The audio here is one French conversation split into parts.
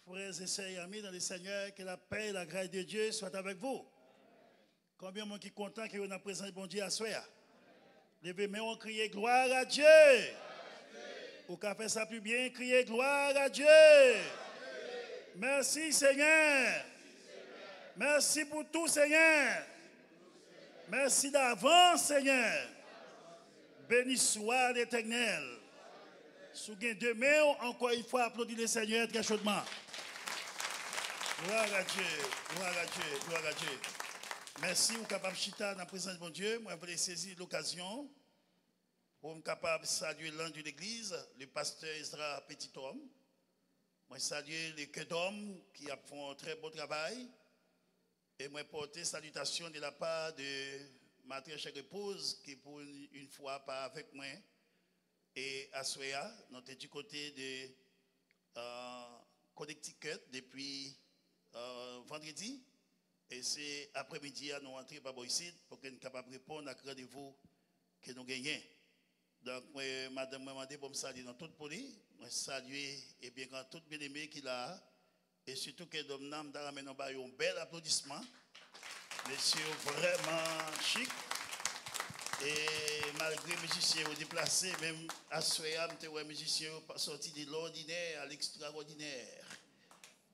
Frères et sœurs et amis dans le Seigneur, que la paix et la grâce de Dieu soient avec vous. Combien de monde qui est content que vous êtes présent bon Dieu à soi? Levez main, on crie gloire à Dieu. Ou qu'à faire ça plus bien, crier gloire à Dieu. Merci Seigneur. Merci pour tout Seigneur. Merci d'avance Seigneur. Béni soit l'Éternel. Sous demain, encore une fois, applaudir le Seigneur très chaudement. Gloire à Dieu, gloire à Dieu, gloire à Dieu. Merci, vous êtes capable de chita dans la présence de mon Dieu. Moi, je voulais saisir l'occasion pour être capable de saluer l'un de l'église, le pasteur Ezra Petit-Homme. Moi, saluer les cœurs d'hommes qui font un très beau travail. Et moi, porter salutation de la part de ma très chère épouse qui, pour une fois, pas avec moi. Et à Soya, nous sommes du côté de Connecticut depuis vendredi. Et c'est après-midi, nous entrons par ici pour que nous soyons capables de répondre à rendez-vous que nous gagnons. Donc, madame m'a demandé pour me saluer dans toute poli, me saluer et bien quand tout bien-aimé qu'il a, et surtout que nous avons un bel applaudissement. Monsieur vraiment chic. Et malgré les musiciens déplacés, même à Soya, les musiciens sortis de l'ordinaire à l'extraordinaire.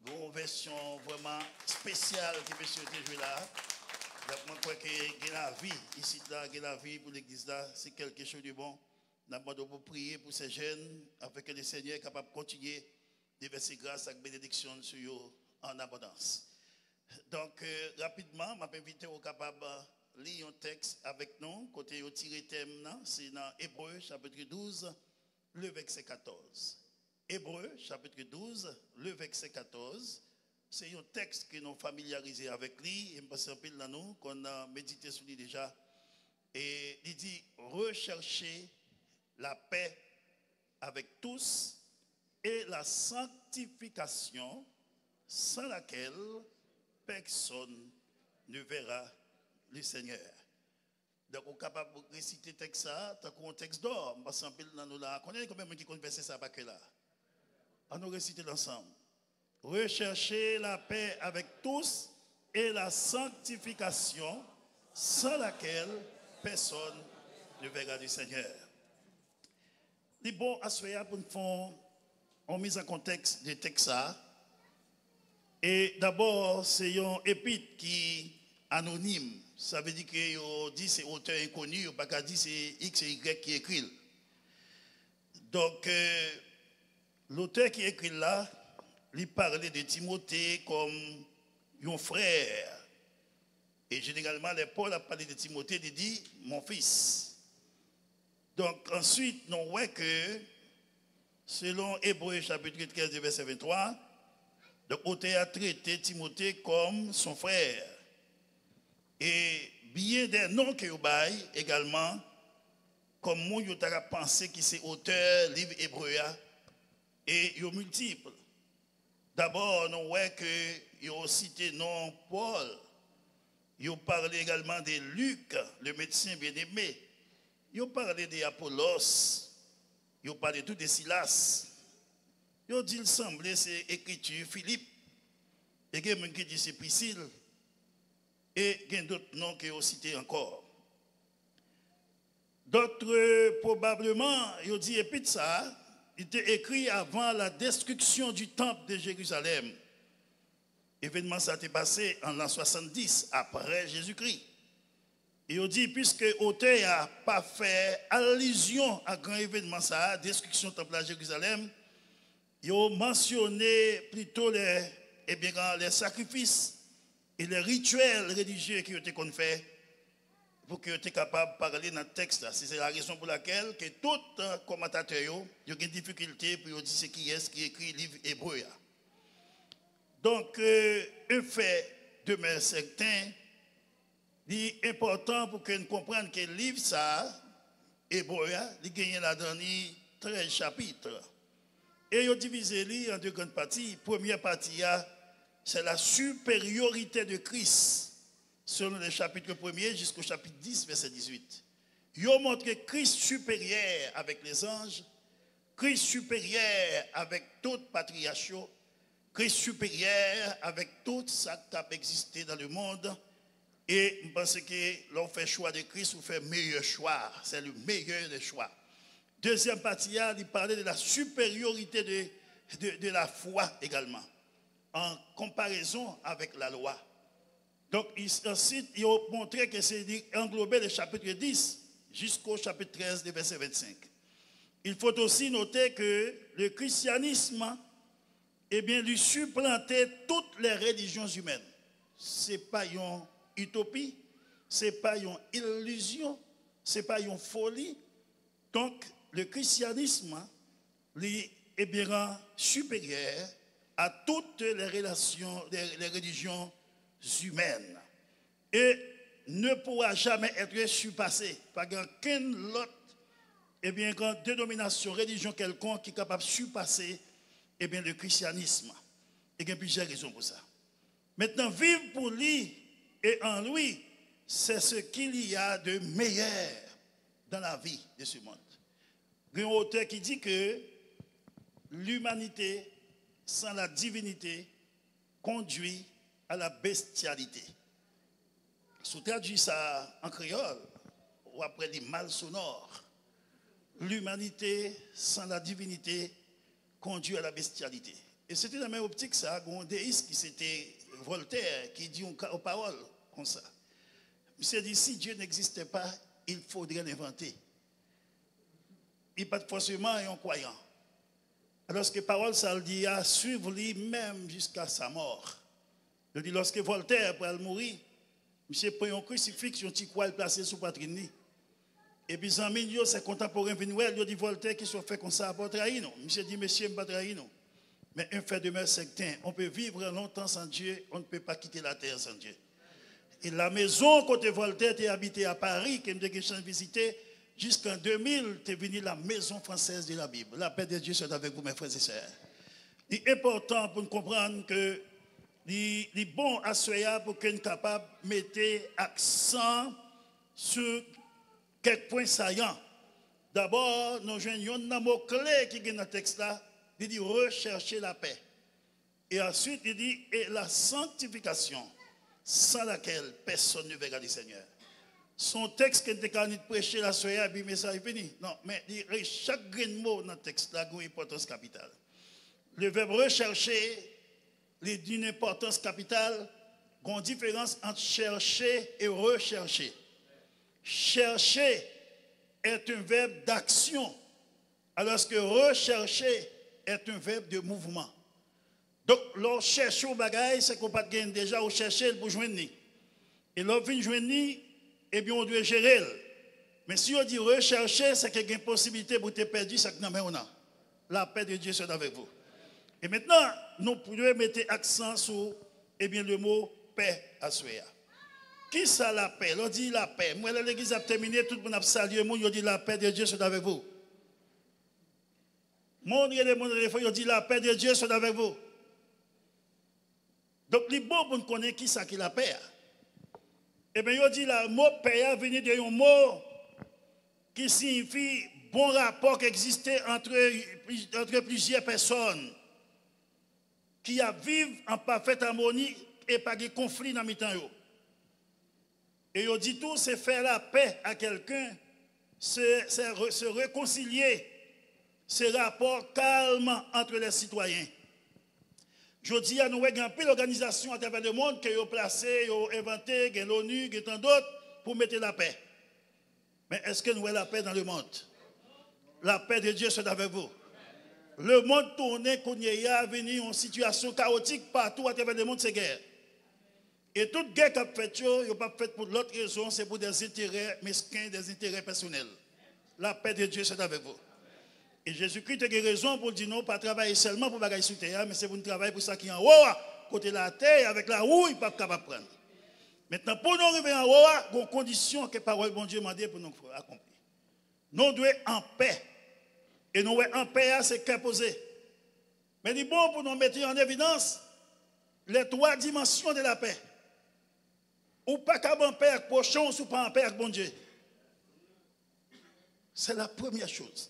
Une version vraiment spéciale que monsieur a joué là. Donc, moi, je crois que la vie, ici, la vie pour l'église là, c'est quelque chose de bon. Nous avons prier pour ces jeunes, afin que le Seigneur soit capable de continuer de verser grâce et bénédiction sur eux en abondance. Donc, rapidement, je m'invite au capable de lire un texte avec nous. Côté au tiré thème, c'est dans Hébreux, chapitre 12, le verset 14. Hébreux, chapitre 12, le verset 14. C'est un texte que nous familiarisons avec lui. Et je pense que nous qu'on a médité sur lui déjà. Et il dit, recherchez la paix avec tous et la sanctification sans laquelle personne ne verra le Seigneur. Donc, on est capable de réciter le texte ça, un texte d'or. Parce que nous là, combien de monde qui connaissent ça pas que là? On nous réciter l'ensemble. Recherchez la paix avec tous et la sanctification sans laquelle personne ne verra le Seigneur. Les bons assoyants pour nous font en mise en contexte de texte ça. Et d'abord, c'est un épître qui est anonyme. Ça veut dire que dit c'est auteur inconnu, ou pas qu'à dire c'est X et Y qui écrit. Donc, l'auteur qui écrit là, il parlait de Timothée comme un frère. Et généralement, les Paul a parlé de Timothée, il dit mon fils. Donc, ensuite, nous voyons que, selon Hébreux chapitre 15, verset 23, l'auteur a traité Timothée comme son frère. Et bien des noms que vous avez également, comme moi, vous avez pensé que c'est auteur livre hébreu, et ils sont multiples. D'abord, nous voyons qu'ils ont cité nom Paul. Ils ont parlé également de Luc, le médecin bien-aimé. Ils ont parlé d'Apollos. Ils ont parlé tout de Silas. Ils ont dit qu'il semblait c'est écriture Philippe. Et il y a quelqu'un qui dit c'est Priscille. Et il y a d'autres noms qui ont cité encore. D'autres, probablement, ils ont dit, et puis ça, il était écrit avant la destruction du temple de Jérusalem. Événement, ça s'est passé en l'an 70, après Jésus-Christ. Et on dit, puisque l'auteur n'a pas fait allusion à grand événement, ça, destruction du temple de Jérusalem, il a mentionné plutôt les sacrifices et les rituels religieux qui ont été faits pour que tu sois capable de parler dans le texte. C'est la raison pour laquelle que tout commentateur ont une difficulté pour dire ce qui est qui écrit le livre hébreu. Donc, un fait demeure certain, il est important pour que nous comprenions que le livre, ça, hébreu, il gagne là-dedans 13 chapitres. Et il est divisé en deux grandes parties. La première partie, c'est la supériorité de Christ. Selon le chapitre 1er jusqu'au chapitre 10, verset 18. Il montre Christ supérieur avec les anges, Christ supérieur avec tout patriarche, Christ supérieur avec tout ça qui a existé dans le monde. Et je pense que l'on fait choix de Christ, on fait meilleur choix. C'est le meilleur des choix. Deuxième partie, il parlait de la supériorité de la foi également, en comparaison avec la loi. Donc, ensuite, il a montré que c'est englobé le chapitre 10 jusqu'au chapitre 13, verset 25. Il faut aussi noter que le christianisme, eh bien, lui supplantait toutes les religions humaines. Ce n'est pas une utopie, ce n'est pas une illusion, ce n'est pas une folie. Donc, le christianisme lui est bien supérieur à toutes les relations, les religions humaines. Et ne pourra jamais être surpassé par aucune autre dénomination, religion quelconque qui est capable de surpasser le christianisme. Et il y a plusieurs raisons pour ça. Maintenant, vivre pour lui et en lui, c'est ce qu'il y a de meilleur dans la vie de ce monde. Il y a un auteur qui dit que l'humanité sans la divinité conduit à la bestialité. Si on traduit ça en créole, ou après les mal sonores, l'humanité sans la divinité conduit à la bestialité. Et c'était dans la même optique, ça, un déiste qui c'était Voltaire, qui dit aux paroles comme ça. Il s'est dit, si Dieu n'existait pas, il faudrait l'inventer. Il n'y a pas de forcément un croyant. Alors que parole, ça le dit à suivre lui-même jusqu'à sa mort. Il dit, lorsque Voltaire, pour mourir, monsieur prend un crucifix, un petit croix placé sous poitrine. Et puis, en milieu, ses contemporains viennent, il dit Voltaire qui soit fait comme ça, pas trahir nous. Monsieur dit, monsieur, je ne pas trahir nous. Mais un fait demeure certain, on peut vivre longtemps sans Dieu, on ne peut pas quitter la terre sans Dieu. Et la maison côté Voltaire était habitée à Paris, qui me dit visiter, jusqu'en 2000, tu es venu la maison française de la Bible. La paix de Dieu soit avec vous, mes frères et sœurs. Il est important pour nous comprendre que il est bon à Soya pour qu'on soit capable de mettre accent sur quelques points saillants. D'abord, nous joignons un mot clé qui est dans le texte là. Il dit rechercher la paix. Et ensuite, il dit et la sanctification, sans laquelle personne ne verra le Seigneur. Son texte qui était quand il prêchait la soirée, puis mais ça est fini. Non, mais chaque grain de mot dans le texte là a une importance capitale. Le verbe rechercher est d'une importance capitale, il y a une différence entre chercher et rechercher. Chercher est un verbe d'action, alors que rechercher est un verbe de mouvement. Donc, l'on cherche au bagage, c'est qu'on pas déjà au chercher pour joindre. Et l'on vient joindre, eh bien, on doit gérer. Mais si on dit rechercher, c'est qu'il y a une possibilité pour te perdre, c'est que non, mais on a. La paix de Dieu soit avec vous. Et maintenant, nous pouvons mettre accent sur le mot paix à Soya. Qui ça la paix? On dit la paix. Moi, l'église a terminé, tout le monde a salué, on dit la paix de Dieu soit avec vous. On dit la paix de Dieu soit avec vous. Donc, il est bon pour nous connaître qui ça qui la paix. Eh bien, il dit le mot paix vient d'un mot qui signifie bon rapport qui existait entre plusieurs personnes qui vivent en parfaite harmonie et pas de conflit dans le temps. Et il dit tout, c'est faire la paix à quelqu'un, c'est se réconcilier, ce rapport calme entre les citoyens. Je dis à nous, il y a une organisation à travers le monde qui ont placé, qui ont inventé, qui ont l'ONU, qui ont tant d'autres pour mettre la paix. Mais est-ce que nous avons la paix dans le monde? La paix de Dieu soit avec vous. Le monde tourné, qu'on y a venu en situation chaotique partout à travers le monde, c'est guerre. Et toute guerre qu'on fait, il n'est pas faite pour l'autre raison, c'est pour des intérêts mesquins, des intérêts personnels. La paix de Dieu soit avec vous. Et Jésus-Christ a raison pour dire non, pas travailler seulement pour bagailler sur terre, mais c'est pour travailler pour ça qui est en haut, côté de la terre, avec la roue, il n'est pas capable de prendre. Maintenant, pour nous arriver en haut, il y a une condition que la parole de Dieu m'a dit pour nous accomplir. Nous devons être en paix. Et nous en paix, c'est qu'à poser. Mais il est bon pour nous mettre en évidence les trois dimensions de la paix. Ou pas qu'à en paix avec prochain, ou pas en paix avec bon Dieu. C'est la première chose.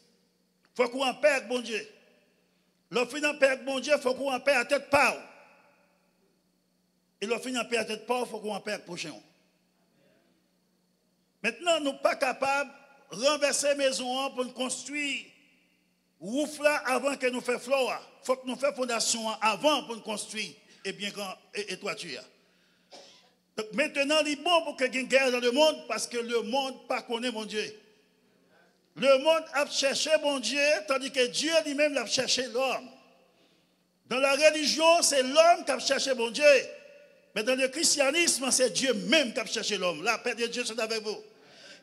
Il faut qu'on en paix avec bon Dieu. L'offre en paix avec mon Dieu, il faut qu'on en paix à tête pas. Et l'offre en paix à tête pas, il faut qu'on en paix avec prochain. Maintenant, nous ne sommes pas capables de renverser maison pour nous construire roof là avant que nous fassions flore. Il faut que nous fassions fondation avant pour nous construire et bien grand et toiture. Donc maintenant, il est bon pour qu'il y ait une guerre dans le monde parce que le monde ne connaît pas mon Dieu. Le monde a cherché mon Dieu, tandis que Dieu lui-même a cherché l'homme. Dans la religion, c'est l'homme qui a cherché mon Dieu. Mais dans le christianisme, c'est Dieu même qui a cherché l'homme. La paix de Dieu soit avec vous.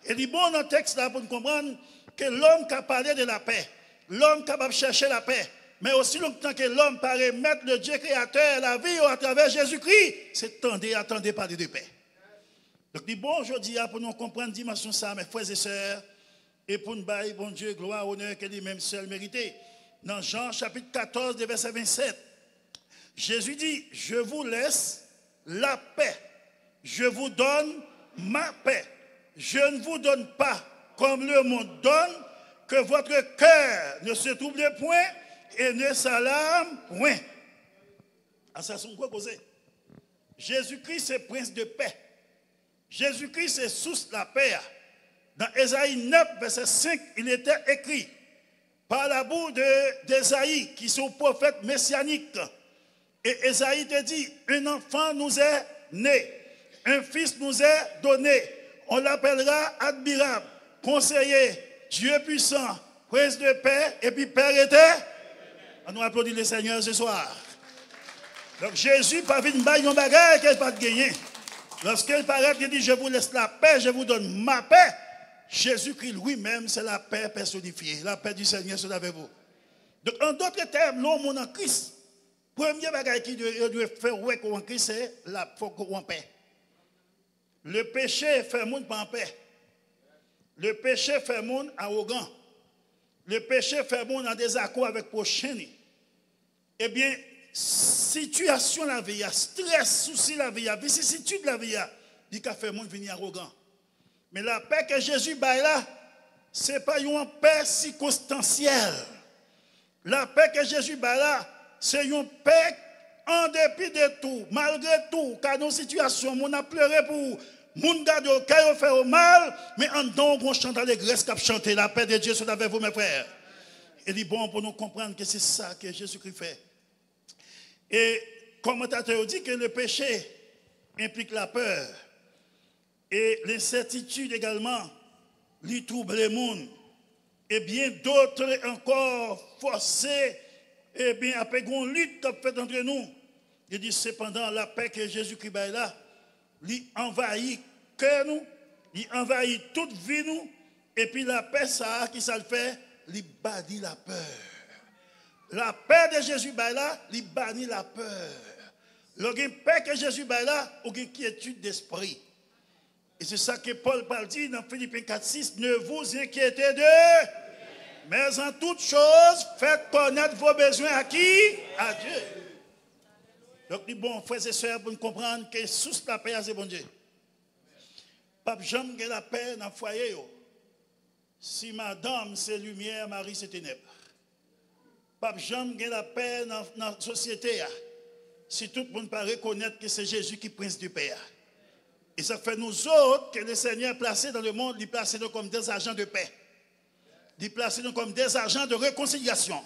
Et il est bon dans le texte là pour nous comprendre que l'homme qui a parlé de la paix, l'homme qui a cherché la paix, mais aussi longtemps que l'homme paraît mettre le Dieu créateur, la vie à travers Jésus-Christ, c'est attendez parler de paix. Donc il est bon aujourd'hui pour nous comprendre la dimension ça, mes frères et sœurs, et pour nous bailler, bon Dieu, gloire, honneur, que lui-même seul mérité. Dans Jean chapitre 14, verset 27, Jésus dit, je vous laisse la paix, je vous donne ma paix. Je ne vous donne pas comme le monde donne, que votre cœur ne se trouble point et ne s'alarme point. Ah, ça sont quoi causer? Jésus-Christ, c'est prince de paix. Jésus-Christ, c'est source de la paix. Dans Ésaïe 9, verset 5, il était écrit par la bouche d'Ésaïe, qui sont prophètes messianiques. Et Ésaïe te dit, un enfant nous est né, un fils nous est donné. On l'appellera admirable, conseiller, Dieu puissant, prince de paix, et puis Père éternel. On nous applaudit le Seigneur ce soir. Donc Jésus, pas venu bailler un bagage qu'il n'a pas de gagner. Lorsqu'il paraît, il dit, je vous laisse la paix, je vous donne ma paix. Jésus-Christ lui-même, c'est la paix personnifiée. La paix du Seigneur soit avec vous. Donc en d'autres termes, l'homme en Christ, premier bagage qui doit faire ouais en Christ, c'est la faut qu'on en paix. Le péché fait monde pas en paix. Le péché fait monde arrogant. Le péché fait monde en désaccord avec le prochain. Eh bien, situation la vie, stress, souci la vie, vicissitude la vie, il a fait monde venir arrogant. Mais la paix que Jésus baille là, ce n'est pas une paix circonstancielle. La paix que Jésus baille là, c'est une paix en dépit de tout, malgré tout, car nos situations, on a pleuré pour mon garde au cœur, fait au mal, mais en don, on chante l'allégresse qui a chanté. La paix de Dieu soit avec vous, mes frères. Il est bon pour nous comprendre que c'est ça que Jésus-Christ fait. Et commentateur dit que le péché implique la peur. Et l'incertitude également, lui trouble le monde. Et bien d'autres encore forcés, et bien après une lutte qu'a fait entre nous. Il dit cependant la paix que Jésus-Christ a là, lui envahit cœur nous, lui envahit toute vie nous, et puis la paix ça, qui ça le fait, lui bannit la peur. La paix de Jésus là, lui bannit la peur. La paix que Jésus a là, ou une quiétude d'esprit. Et c'est ça que Paul parle dit dans Philippiens 4:6, ne vous inquiétez de, mais en toutes choses, faites connaître vos besoins à qui? À Dieu. Donc, les bons frères et sœurs, pour nous comprendre que sous la paix, c'est bon Dieu. Pape Jean a la paix dans le foyer. Si madame c'est lumière, Marie c'est ténèbres. Pape Jean a la paix dans la société. Si tout le monde peut reconnaître que c'est Jésus qui est prince du Père. Et ça fait nous autres que le Seigneur placé dans le monde, il place nous comme des agents de paix. Il place nous comme des agents de réconciliation.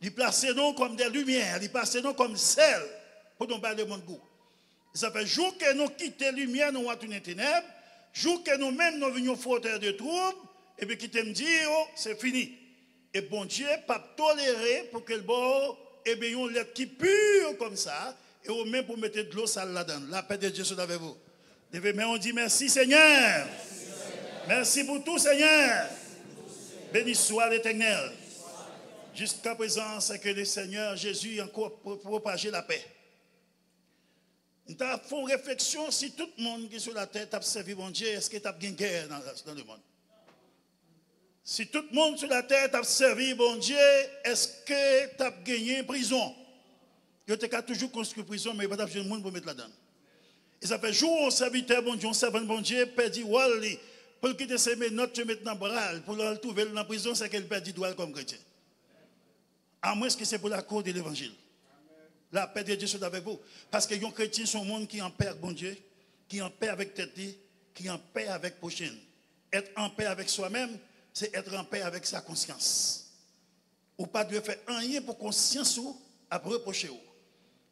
Il place nous comme des lumières. Il place nous comme sel pour nous battre le monde goût. Et ça fait jour que nous quittons la lumière, nous avons une ténèbres. Jour que nous-mêmes nous venions fauteurs de troubles, et puis qui me dire, oh, c'est fini. Et bon Dieu, pas tolérer pour que le bon, et bien, on l'être qui pur comme ça, et au même pour mettre de l'eau sale là-dedans. La paix de Dieu soit avec vous. Mais on dit merci Seigneur. Merci pour tout Seigneur. Béni soit l'Éternel. Jusqu'à présent, c'est que le Seigneur Jésus a encore propagé la paix. Nous avons fait une réflexion si tout le monde qui est sur la terre a servi mon Dieu, est-ce qu'il y a une guerre dans le monde? Si tout le monde sur la terre a servi mon Dieu, est-ce que tu as gagné une prison? Il y a toujours construit une prison, mais il n'y a pas de monde pour mettre là-dedans. Et ça fait jour au serviteur bon Dieu, on servant bon Dieu, perdit Wally, pour quitter ses notes, tu mets dans le bras, pour le trouver dans la prison, c'est qu'elle perdit droit comme chrétien. À moins que c'est pour la cause de l'évangile. La paix de Dieu soit avec vous. Parce que les chrétiens sont un monde qui est en paix avec bon Dieu, qui est en paix avec tête, qui est en paix avec prochaine. Être en paix avec soi-même, c'est être en paix avec sa conscience. Ou pas de faire rien pour conscience ou à reprocher.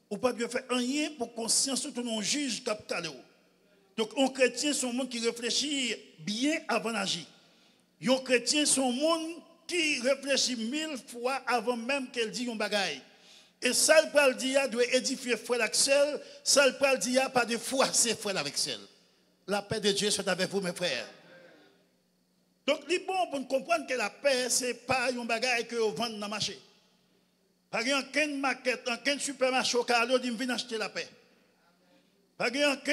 Ou pas de faire rien pour conscience ou tout non juge capital. Donc, un chrétien, c'est un monde qui réfléchit bien avant d'agir. Un chrétien, c'est un monde qui réfléchit 1000 fois avant même qu'elle dise un bagaille. Et ça, le pral dit, doit édifier frère Axel. Ça, le pral dit, pas de foi, c'est frère avec celle. La paix de Dieu soit avec vous, mes frères. Donc, il est bon pour nous comprendre que la paix, ce n'est pas un bagaille que vous vendez dans le marché. Par exemple, aucune maquette, aucun supermarché au Carlo dit, viens acheter la paix. Par exemple,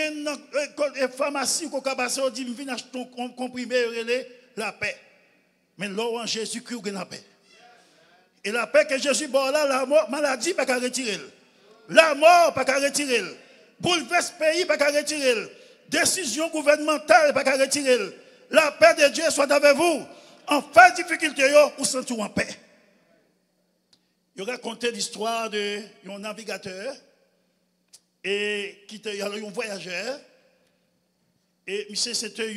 aucune pharmacie au Cabasso dit, viens acheter ton comprimé, la paix. Mais là, en Jésus-Christ, vous avez la paix. Et la paix que Jésus bon là, la mort, maladie, pas qu'à retirer. La mort, pas qu'à retirer. Bouleverse pays, pas qu'à retirer. Décision gouvernementale, pas qu'à retirer. La paix de Dieu soit avec vous. En face de difficulté, vous sentez en paix. Il racontait l'histoire d'un navigateur et qui était un voyageur. Et monsieur, c'était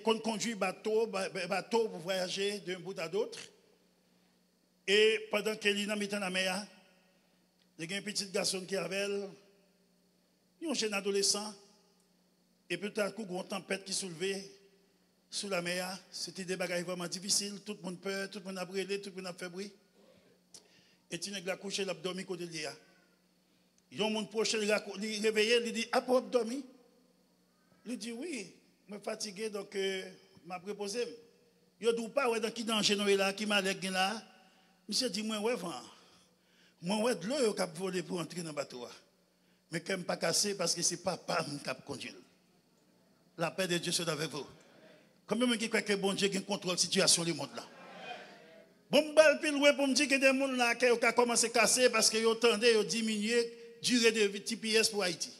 qu'on conduit bateau pour voyager d'un bout à l'autre. Et pendant qu'il est dans la mer, il y a un petit garçon qui avait un jeune adolescent. Et puis tout à coup, il y a une tempête qui soulevait sous la mer. C'était des bagages vraiment difficiles. Tout le monde peur, tout le monde a brûlé, tout le monde a fait bruit. Et tu n'as couché l'abdomen côté de l'IA. Il y a un monde proche, il réveillé, il dit, ah, pour abdomen? Il dit, oui. Je suis fatigué, donc je m'a préposé. Je ne dis pas dans qui danger là, qui m'a l'air là. Monsieur dit, moi, ouais, moi, de l'eau qui a volé pour entrer dans le bateau. Mais quand même pas cassé parce que ce n'est pas Pam qui a conduit. La paix de Dieu soit avec vous. Combien de gens qui croient que bon Dieu qui contrôle la situation du monde là? Bon, bel pile pour me dire que des gens là qui ont commencé à casser parce qu'ils ont tendu à diminuer la durée de TPS pour Haïti.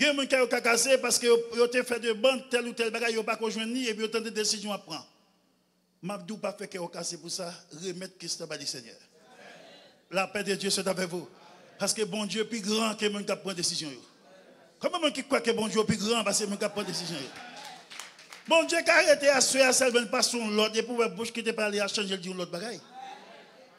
Il y a des gens qui ont cassé parce qu'ils ont fait de bandes, tel ou tel bagage, ils n'ont pas conjoint et puis ils ont des décisions à prendre. Je ne dis pas qu'ils ont cassé pour ça, remettre Christ à du Seigneur. La paix de Dieu soit avec vous. Parce que bon Dieu est plus grand que les gens qui prennent des décisions. Comment les gens qui croient que bon Dieu est plus grand parce que les gens qui prennent des décisions? Bon Dieu qui a arrêté à se faire à celle pas son l'autre et pour la bouche qui était parlé à changer le l'autre bagaille.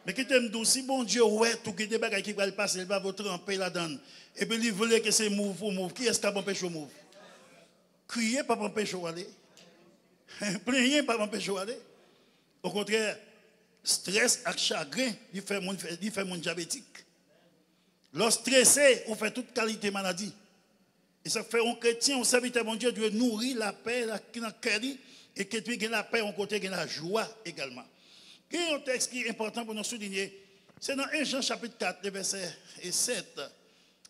Mais qui t'aime dit, si bon Dieu ouais tout qui des bagailles qui va le passer, il va vous tremper là-dedans. Et puis il voulait que c'est move. Qui est-ce qui a empêché move? Crier pas empêcher aller. Plaigner pas empêcher aller. Au contraire, stress et chagrin, il fait mon diabétique. Lorsque stressé, on fait toute qualité de maladie. Et ça fait un chrétien, un serviteur de Dieu, doit nourrir la paix dans le cœur et que tu aies la paix, on côté la joie également. Il y a un texte qui est important pour nous souligner. C'est dans 1 Jean chapitre 4, verset 7,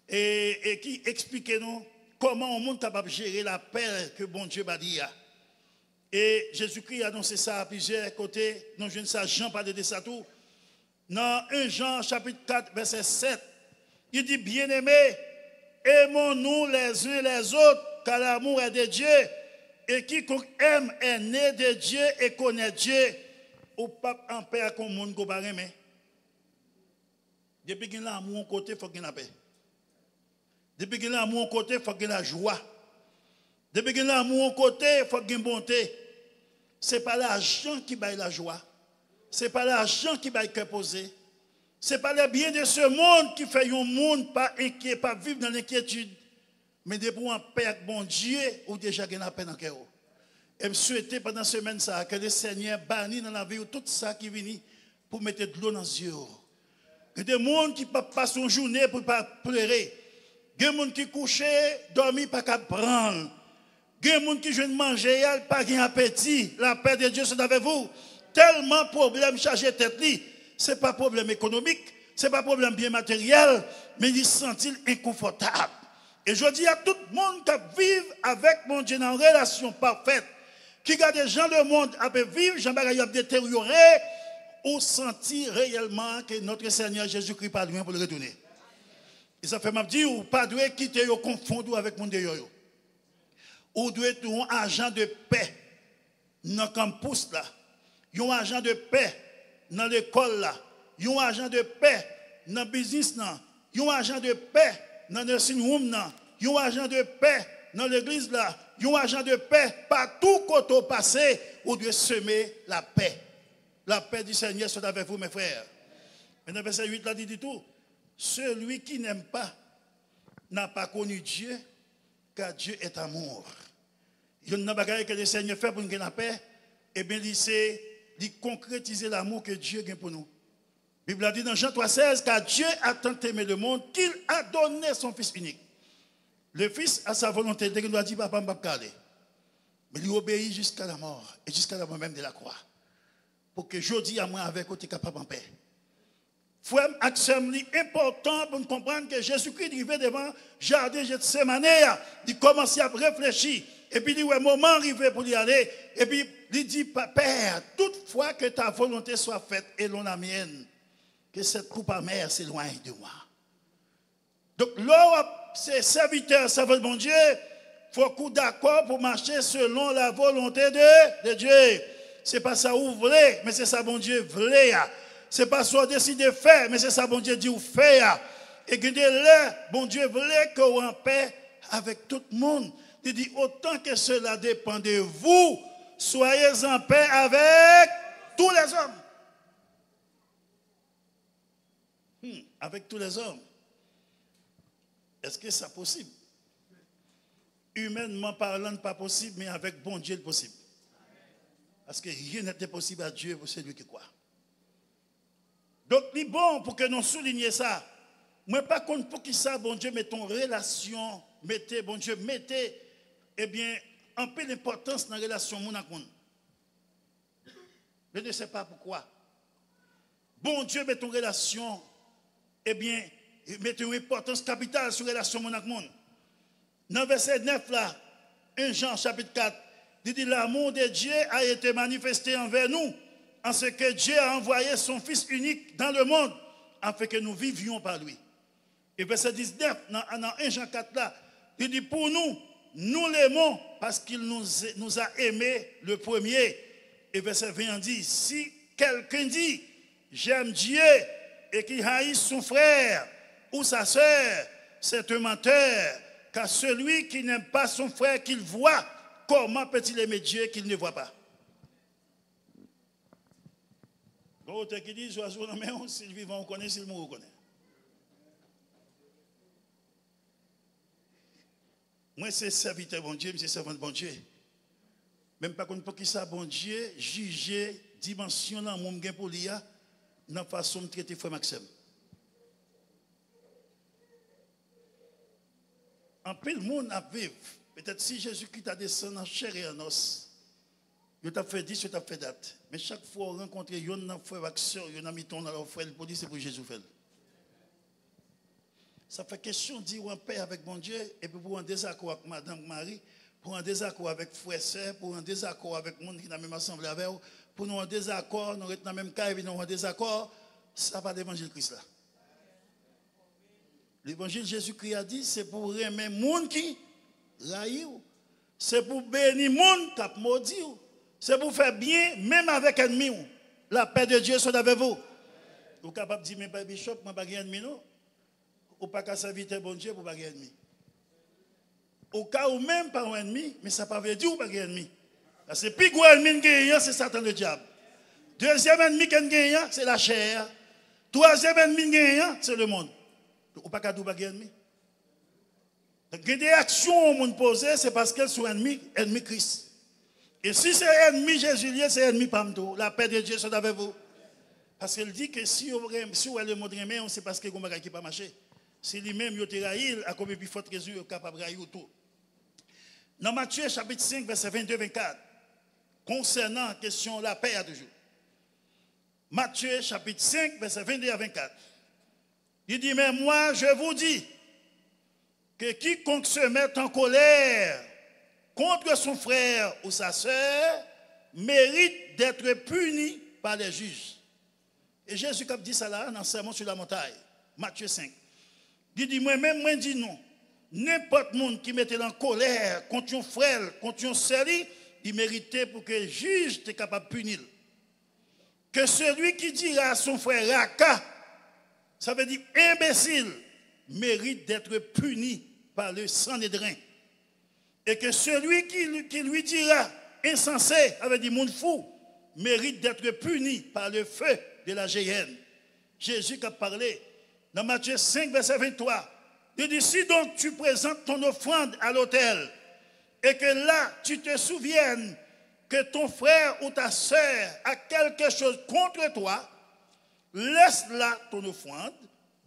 et qui explique nous comment on monde capable de gérer la paix que bon Dieu va dire. Et Jésus-Christ a annoncé ça à plusieurs côtés. Nous je ne sais Jean parler de ça tout. Dans 1 Jean chapitre 4, verset 7, il dit, bien-aimés, aimons-nous les uns les autres, car l'amour est de Dieu. Et quiconque aime est né de Dieu et connaît Dieu. Ou pas en paix avec le monde qui va aimer. Depuis qu'il y a l'amour côté, il faut qu'il y ait la paix. Depuis qu'il y a l'amour côté, il faut qu'il y ait la joie. Depuis qu'il y a l'amour côté, il faut qu'il y ait la bonté. Ce n'est pas l'argent qui baille la joie. Ce n'est pas l'argent qui baille le posé. Ce n'est pas le bien de ce monde qui fait un monde pas inquiet, pas vivre dans l'inquiétude. Mais de pour en paix avec bon Dieu, ou déjà qu'il y a la paix dans le cœur. Et je souhaite pendant cette semaine ça, que le Seigneur bannisse dans la vie tout ça qui vient pour mettre de l'eau dans les yeux. Il y a des gens qui passent une journée pour ne pas pleurer. Il y a des gens qui couchent, dorment, pas qu'à prendre. Il y a des gens qui viennent manger, pas qu'à appétit. La paix de Dieu, c'est avec vous. Tellement de problèmes chargés tête. Ce n'est pas un problème économique, ce n'est pas un problème bien matériel, mais ils se sentent inconfortables. Et je dis à tout le monde qui vit avec mon Dieu en relation parfaite, qui garde des gens le monde à vivre, Jean-Baptiste a détérioré, ou sentir réellement que notre Seigneur Jésus-Christ pas loin pour le retourner. Et ça fait m'a dit ou pas doit quitter ou confondre avec mon Dieu. Ou doit être un agent de paix dans le campus là. Un agent de paix dans l'école là, un agent de paix dans le business là, un agent de paix dans le nursing home là, un agent de paix dans l'église là, un agent de paix partout côté au passé, où doit semer la paix. La paix du Seigneur soit avec vous mes frères. Maintenant verset 8 là dit tout, celui qui n'aime pas n'a pas connu Dieu, car Dieu est amour. Il y a une bagaille que le Seigneur fait pour nous gagner la paix, et bien c'est de concrétiser l'amour que Dieu a pour nous. La Bible a dit dans Jean 3,16, car Dieu a tant aimé le monde qu'il a donné son Fils unique. Le Fils a sa volonté, il doit dire papa, je ne vais pas aller. Mais il obéit jusqu'à la mort, et jusqu'à la mort même de la croix. Pour que je dis à moi avec eux, tu es capable en paix. Frère, c'est important pour nous comprendre que Jésus-Christ arrivé devant le jardin de Gethsémane, il commence à réfléchir. Et puis il dit, ouais, moment arrivé pour y aller. Et puis il dit, Père, toutefois que ta volonté soit faite et non la mienne, que cette coupe amère s'éloigne de moi. Donc, là, ces serviteurs, ça veut bon Dieu, il faut qu'on d'accord pour marcher selon la volonté de Dieu. Ce n'est pas ça où vous voulez, mais c'est ça bon Dieu voulait. Ce n'est pas ça décide de faire, mais c'est ça bon Dieu dit ou fait. Et que là, bon Dieu voulait qu'on soit en paix avec tout le monde. Il dit autant que cela dépend de vous, soyez en paix avec tous les hommes. Avec tous les hommes. Est-ce que c'est possible? Humainement parlant, pas possible, mais avec bon Dieu, c'est possible. Parce que rien n'était possible à Dieu pour celui qui croit. Donc, il est bon pour que nous soulignions ça. Moi, pas contre pour qui ça, bon Dieu, mettons relation, mettez, bon Dieu, mettez, eh bien, un peu d'importance dans la relation mon avec mon. Je ne sais pas pourquoi. Bon Dieu, mettons relation, eh bien, mettez une importance capitale sur la relation mon avec mon. Dans verset 9 là, 1 Jean chapitre 4, il dit l'amour de Dieu a été manifesté envers nous, en ce que Dieu a envoyé son Fils unique dans le monde, afin que nous vivions par lui. Et verset 19, dans 1 Jean 4 là, il dit pour nous, nous l'aimons parce qu'il nous a aimés le premier. Et verset 20 dit, si quelqu'un dit, j'aime Dieu, et qu'il haïsse son frère ou sa sœur, c'est un menteur. Car celui qui n'aime pas son frère qu'il voit, comment peut-il aimer Dieu qu'il ne voit pas? L'autre qui dit, oiseau non mais s'il vivant on connaît, s'il mourut on connaît. Moi c'est serviteur bon Dieu, c'est servant de bon Dieu. Même pas pour qui ça bon Dieu, juger dimension dans mon gain pour l'IA, dans la façon de traiter frère Maxime. En pile monde à vivre. Peut-être si Jésus-Christ a descendu en chair et en os, il t'a fait 10, il t'a fait date. Mais chaque fois on rencontre un frère action, un ami ton dans leur frère, pour dire c'est pour Jésus fait. Ça fait question de dire en paix avec mon Dieu, et puis pour un désaccord avec Madame Marie, pour un désaccord avec frère sœur, pour un désaccord avec le monde qui est dans la même assemblée avec vous, pour nous un désaccord, nous sommes dans la même cas, et puis nous un désaccord, ça va l'évangile Christ là. L'évangile Jésus-Christ a dit, c'est pour aimer les gens qui raillent, c'est pour bénir les gens qui maudit, c'est pour faire bien, même avec ennemis. La paix de Dieu soit avec vous. Vous êtes capable de dire, mais pas bishop, je ne suis pas ennemi, non? Ou pas qu'à servir bon Dieu pour ne pas ennemi. Au cas où même pas un ennemi, mais ça ne veut pas dire que vous pas ennemi. Parce que le plus gros ennemi qui c'est Satan le diable. Deuxième ennemi qui gagne, c'est la chair. Troisième ennemi qui gagne, c'est le monde. Ou pas qu'à pas ennemi. Donc, des actions au monde posées, c'est parce qu'elles sont ennemis Christ. Et si c'est ennemi Jésus, c'est ennemi Pamdo. La paix de Dieu soit avec vous. Parce qu'il dit que si vous avez le mot de remède, c'est parce que vous n'avez pas marché. Si lui-même, il a raillé, à combien de fois il est capable de railler autour. Dans Matthieu chapitre 5, verset 22-24, concernant la question de la paix à toujours. Matthieu chapitre 5, verset 22 à 24. Il dit, mais moi, je vous dis que quiconque se met en colère contre son frère ou sa sœur mérite d'être puni par les juges. Et Jésus a dit ça là dans le sermon sur la montagne, Matthieu 5. Il dit, moi-même, moi, dis non. N'importe monde qui mettait en colère contre un frère, contre un sœur, il méritait pour que le juge soit capable de punir. que celui qui dira à son frère Raka, ça veut dire imbécile, mérite d'être puni par le Sanhédrin. Et que celui qui lui dira insensé, ça veut dire monde fou, mérite d'être puni par le feu de la géhenne. Jésus qui a parlé dans Matthieu 5, verset 23. Il dit, si donc tu présentes ton offrande à l'autel et que là tu te souviennes que ton frère ou ta sœur a quelque chose contre toi, laisse là ton offrande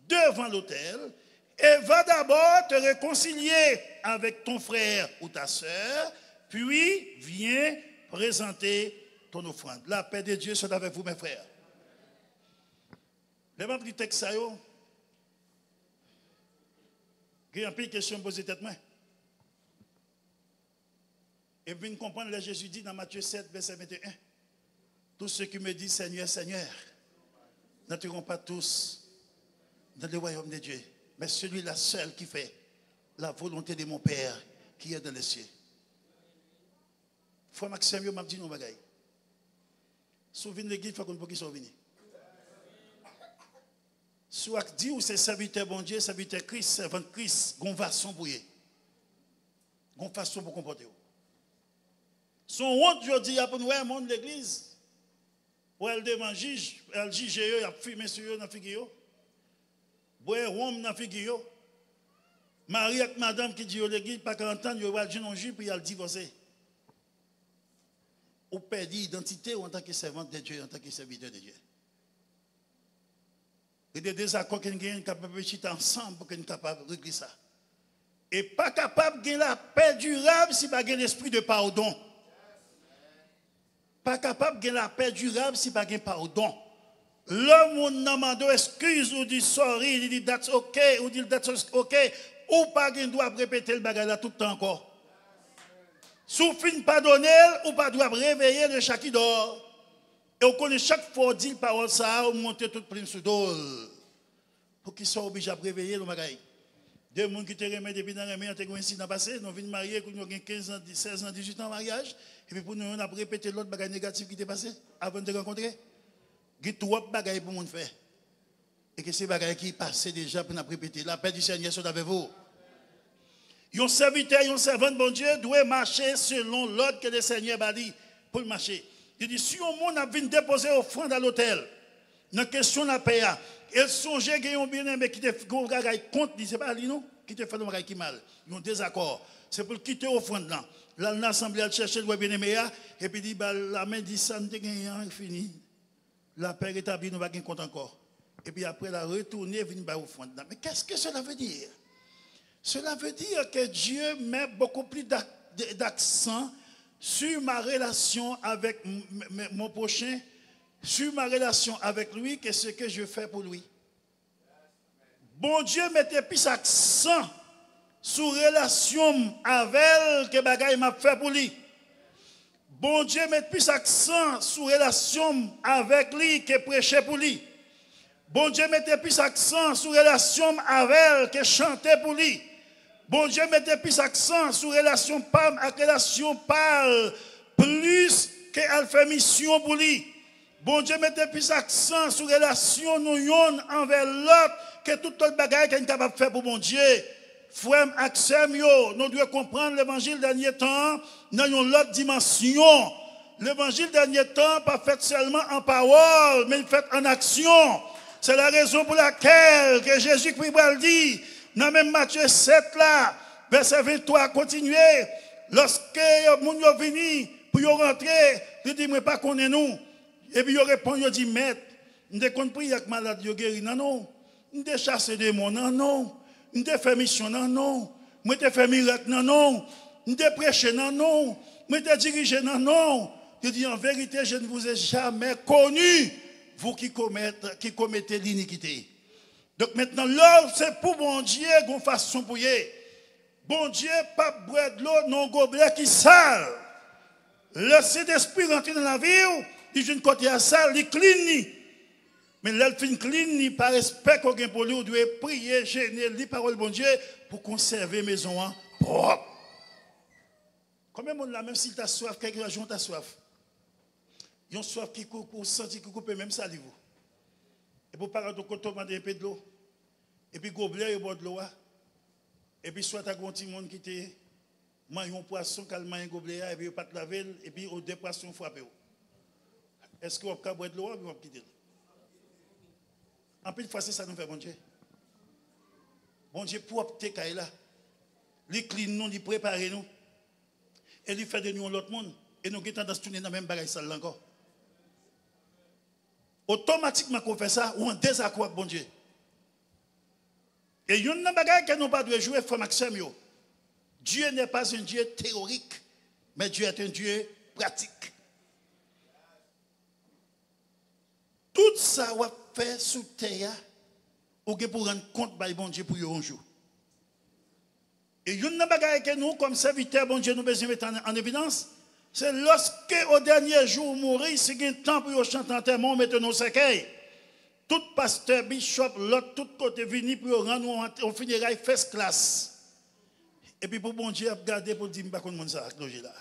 devant l'autel et va d'abord te réconcilier avec ton frère ou ta sœur, puis viens présenter ton offrande. La paix de Dieu soit avec vous, mes frères. Les membres du texte, il y a un peu de questions posées tête-main. Et puis, comprendre que Jésus dit dans Matthieu 7, verset 21, tous ceux qui me disent Seigneur, Seigneur, n'entreront pas tous dans le royaume de Dieu, mais celui-là seul qui fait la volonté de mon Père qui est dans les cieux. Frère Maxime, m'a dit nos bagailles. Souvenez l'église, il faut qu'on puisse souvenir. Soit dit ou c'est serviteur bon Dieu, serviteur Christ, servant Christ, gon façon pour y. Gon façon pour comporter. Son honte, je dis, pour nous, le monde de l'église. Pour elle devant juge, elle juge, elle a fumé sur eux dans la figure. Boire rhum dans la figure. Marie avec madame qui dit à l'église, pas 40 ans, il va dire non juge, puis elle divorcer. Ou perdre l'identité en tant que servante de Dieu, en tant que serviteur de Dieu. Et des désaccords qu'on gagne, capable de chiter ensemble pour qu'on soit capable de régler ça. Et pas capable de gagner la paix durable si pas gagner l'esprit de pardon. Pas capable de gagner la paix durable si pas gagner pardon. L'homme on demande excuse ou dit sorry, il dit that's okay, ou dit that's okay, ou pas gagner doit répéter le bagage là tout le temps encore. Sous fin pardonner ou pas doit réveiller le chat qui dort. Et on connaît chaque fois dit parole ça, on monte tout plein sous dos. Pour qu'ils soient obligés à réveiller le bagage. Deux gens qui te remettent depuis dans la main, ont un incident passé, nous venons marier, nous avons 15 ans, 16 ans, 18 ans de mariage, et puis pour nous, on a répété l'autre bagage négatif qui était passé avant de te rencontrer. Il y a trois bagages pour nous faire. Et que ces bagages qui passaient déjà pour nous répéter. La paix du Seigneur soit avec vous. Un serviteur, un servant de bon Dieu doit marcher selon l'ordre que le Seigneur a dit pour marcher. Il dit, si on monde a venu déposer offrande à l'hôtel, dans la question de la paix, et songeait qu'il y a un bien-aimé qui te fait un bagage contre, c'est pas lui, non? Qui te fait un bagage qui mal. Ils ont désaccord. C'est pour quitter l'offrande là. Là, l'assemblée a cherché le bien-aimé, et puis dit, la main dit, ça ne te gagne fini. La paix rétablie, nous ne va pas compte encore. Et puis après, la retourner, venir à l'offrande là. Mais qu'est-ce que cela veut dire? Cela veut dire que Dieu met beaucoup plus d'accent sur ma relation avec mon prochain, sur ma relation avec lui, que ce que je fais pour lui. Bon Dieu mettait plus accent sur relation avec elle que bagaille m'a fait pour lui. Bon Dieu met plus accent sur relation avec lui que prêcher pour lui. Bon Dieu mettait plus accent sur relation avec elle que chanter pour lui. Bon Dieu mettait plus accent sur relation PAM avec relation parle plus qu'elle fait mission pour lui. Bon Dieu mettait plus accent sur relation nous yon envers l'autre que tout autre bagage qu'elle est capable de faire pour bon Dieu. Frère Axem yo, nous devons comprendre l'évangile dernier temps dans une autre dimension. L'évangile dernier temps pas fait seulement en parole, mais fait en action. C'est la raison pour laquelle que Jésus-Christ dit dans même Matthieu 7 là, verset 23, continuez. Lorsque les gens viennent pour rentrer, ils disent, mais pas qu'on est nous. Et puis ils répondent, ils disent, maître, nous avons compris que malade est guéri. Non, non. Nous avons chassé des démons. Non, non. Nous avons fait mission. Non, non. Nous avons fait miracle. Non, non. Nous avons prêché. Non, non. Nous avons dirigé. Non, non. Je dis, en vérité, je ne vous ai jamais connu, vous qui commettez l'iniquité. Donc maintenant, l'or, c'est pour bon Dieu qu'on fasse son bouillir. Bon Dieu, pas boire de l'eau, non gobelet qui sale. Le Saint-Esprit rentre dans la vie, il vient côté à sale, il clean. Mais l'elfine clean, par respect qu'on a pour lui, on doit prier, gêner, les paroles de bon Dieu pour conserver la maison propre. Combien de monde là, même si tu as soif, quelques jours tu as soif. Yon soif qui coupe, pour sentir qui coupe même salive. Et pour parler de côté, demander un peu de l'eau. Et puis gobelet au bord de l'eau. Et puis soit à un petit monde qui te mange un poisson, calme un gobelet, et puis pas te laver, et puis au deux poissons frappés. Est-ce que vous pouvez boire de l'eau ou vous pouvez quitter? En plus de fois, c'est ça nous fait bon Dieu. Bon Dieu pour opter là. Il clean nous, il prépare nous. Et il fait de nous l'autre monde. Et nous avons tendance à tourner dans le même bagage encore. Automatiquement qu'on fait ça, ou en désaccord avec bon Dieu. Et il y a un bagage que nous pas de jouer, frère Maxime. Dieu n'est pas un Dieu théorique, mais Dieu est un Dieu pratique. Tout ça, on fait sous terre, ou pour rendre compte de bon Dieu pour un jour. Et il y a un bagage que nous, comme serviteurs, bon Dieu, nous besoin mettre en évidence. C'est lorsque, au dernier jour, mourir, c'est un temps pour chanter en témoin, mettre nos cercueils. Tout pasteur, bishop, l'autre, tout côté venu pour rendre au funérailles first class. Et puis pour bon Dieu, regarder pour dire, je ne sais pas comment ça a là.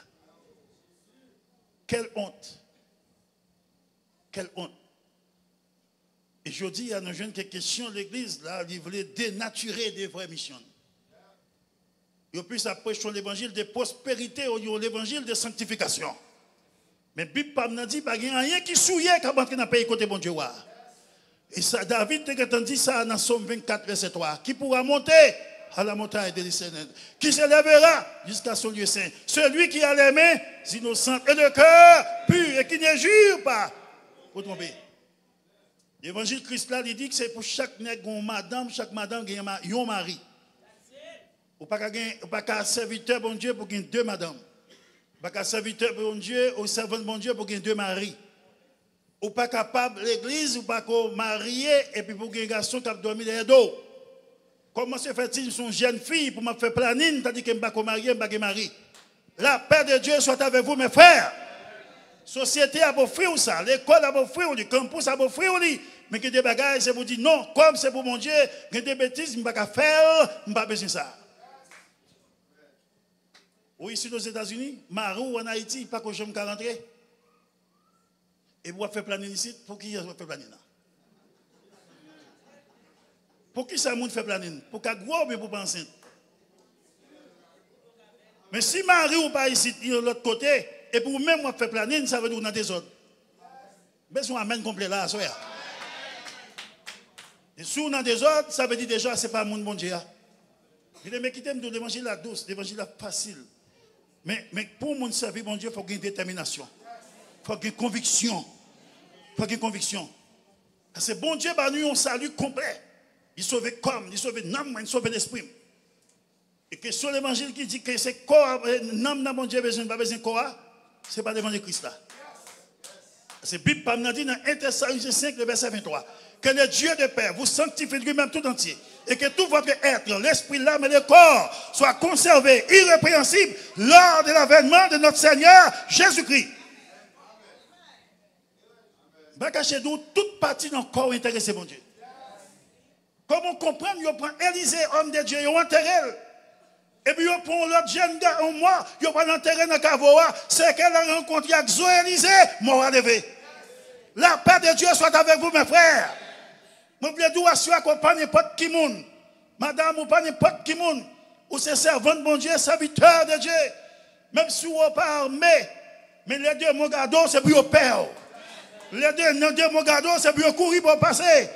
Quelle honte. Quelle honte. Et je dis à nos jeunes que question de l'église, là, ils voulaient dénaturer des vraies missions. Ils puissent approcher l'évangile de prospérité ou l'évangile de sanctification. Mais Bible pas dit qu'il n'y a rien qui souille quand on a payé côté bon Dieu. Et ça, David te dit ça dans Somme 24, verset 3. Qui pourra monter à la montagne de l'Éternel, qui se lèvera jusqu'à son lieu saint. Celui qui a les mains innocentes et le cœur pur et qui ne jure pas. Vous trompez. L'évangile Christ là, il dit que c'est pour chaque nègre, chaque madame a un mari. Ou pas qu'un serviteur bon Dieu pour gagner deux madames. Pas qu'un serviteur bon Dieu ou servant bon Dieu pour gagner deux maris. Ou pas capable l'église ou pas qu'on marié et puis pour gagner un garçon qui a dormi dans les dos. Comment se fait-il son jeune fille pour me faire planine tandis que je ne suis pas marié, je ne suis pas marié. La paix de Dieu soit avec vous mes frères. Société a offert ça, l'école a offert, le campus a offert, mais que des bagages c'est pour dire non, comme c'est pour mon Dieu, que des bêtises je ne peux pas faire, je ne peux pas besoin de ça. Ou ici aux États-Unis, Marou en Haïti, pas que je me rentrer. Et vous faire planer ici, pour qui vous fait planer là? Pour qui ça monde fait planer? Pour qu'à gros mais pour pas enceinte. Mais si Marie ou pas ici de l'autre côté, et pour même moi faire planer, ça veut dire dans des autres. Besoin amène complet là, ça. Et si on a des autres, ça veut dire déjà c'est pas mon bon Dieu. Il est quitter de l'évangile la douce, l'évangile la facile. Mais pour mon servir, mon Dieu, il faut qu'il y ait une détermination. Il faut qu'il y ait une conviction. Il faut qu'il y ait une conviction. Parce que bon Dieu, bah, nous, on salue complet. Il sauve comme, il sauve l'âme, il sauve l'esprit. Et que sur l'évangile qui dit que c'est corps, l'âme n'a bon Dieu besoin, pas besoin de corps, ce n'est pas l'évangile de Christ là. C'est la Bible nous dit dans 1 Thessaloniciens 5, le verset 23, que le Dieu de paix vous sanctifie lui-même tout entier. Et que tout votre être, l'esprit, l'âme et le corps soient conservés irrépréhensibles lors de l'avènement de notre Seigneur Jésus-Christ. Pas cacher nous, toute partie de notre corps intéressée, mon Dieu. Comment comprendre, il prend Élisée, homme de Dieu, il enterré. Et puis il prend l'autre jeune gars en moi, il prend l'enterré dans Kavoa. C'est qu'elle a rencontré avec Zoé Élisée, m'a levé. La paix de Dieu soit avec vous, mes frères. Je voulais dire à qu'on pas n'importe qui monde. Madame, ou pas n'importe qui monde. Ou c'est servant de bon Dieu, serviteur de Dieu. Même si vous n'êtes pas armé. Mais les deux Mogado, c'est pour vous père. Les deux Mogado, c'est pour vous courir pour passer.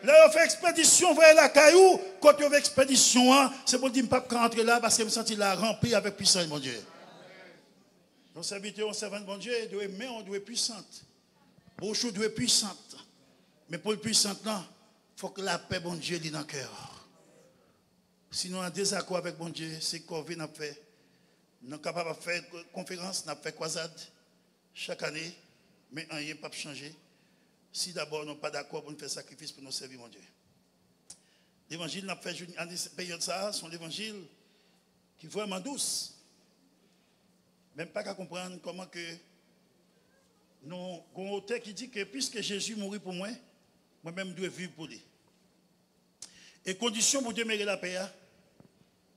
Là, on fait expédition, vous voyez la caillou. Quand on fait expédition, c'est pour dire que je ne peux pas rentrer là parce que je me sens là rempli avec puissance, mon Dieu. Nos serviteurs, on servant de bon Dieu, on doit être puissante. Bouchou doit être puissante. Mais pour le puissant, il faut que la paix, bon Dieu, lit dans le cœur. Sinon, en désaccord avec bon Dieu, c'est qu'on vient faire. Nous sommes capables de faire conférence, nous fait croisade chaque année, mais rien ne peut changer. Si d'abord nous ne sommes pas d'accord pour nous faire sacrifice pour nous servir, mon Dieu. L'évangile n'a fait en cette période, ça, c'est l'évangile qui est vraiment douce. Même pas qu'à comprendre comment que nous avons un auteur qui dit que puisque Jésus mourit pour moi, moi-même je dois vivre pour lui. Et condition pour demeurer la paix,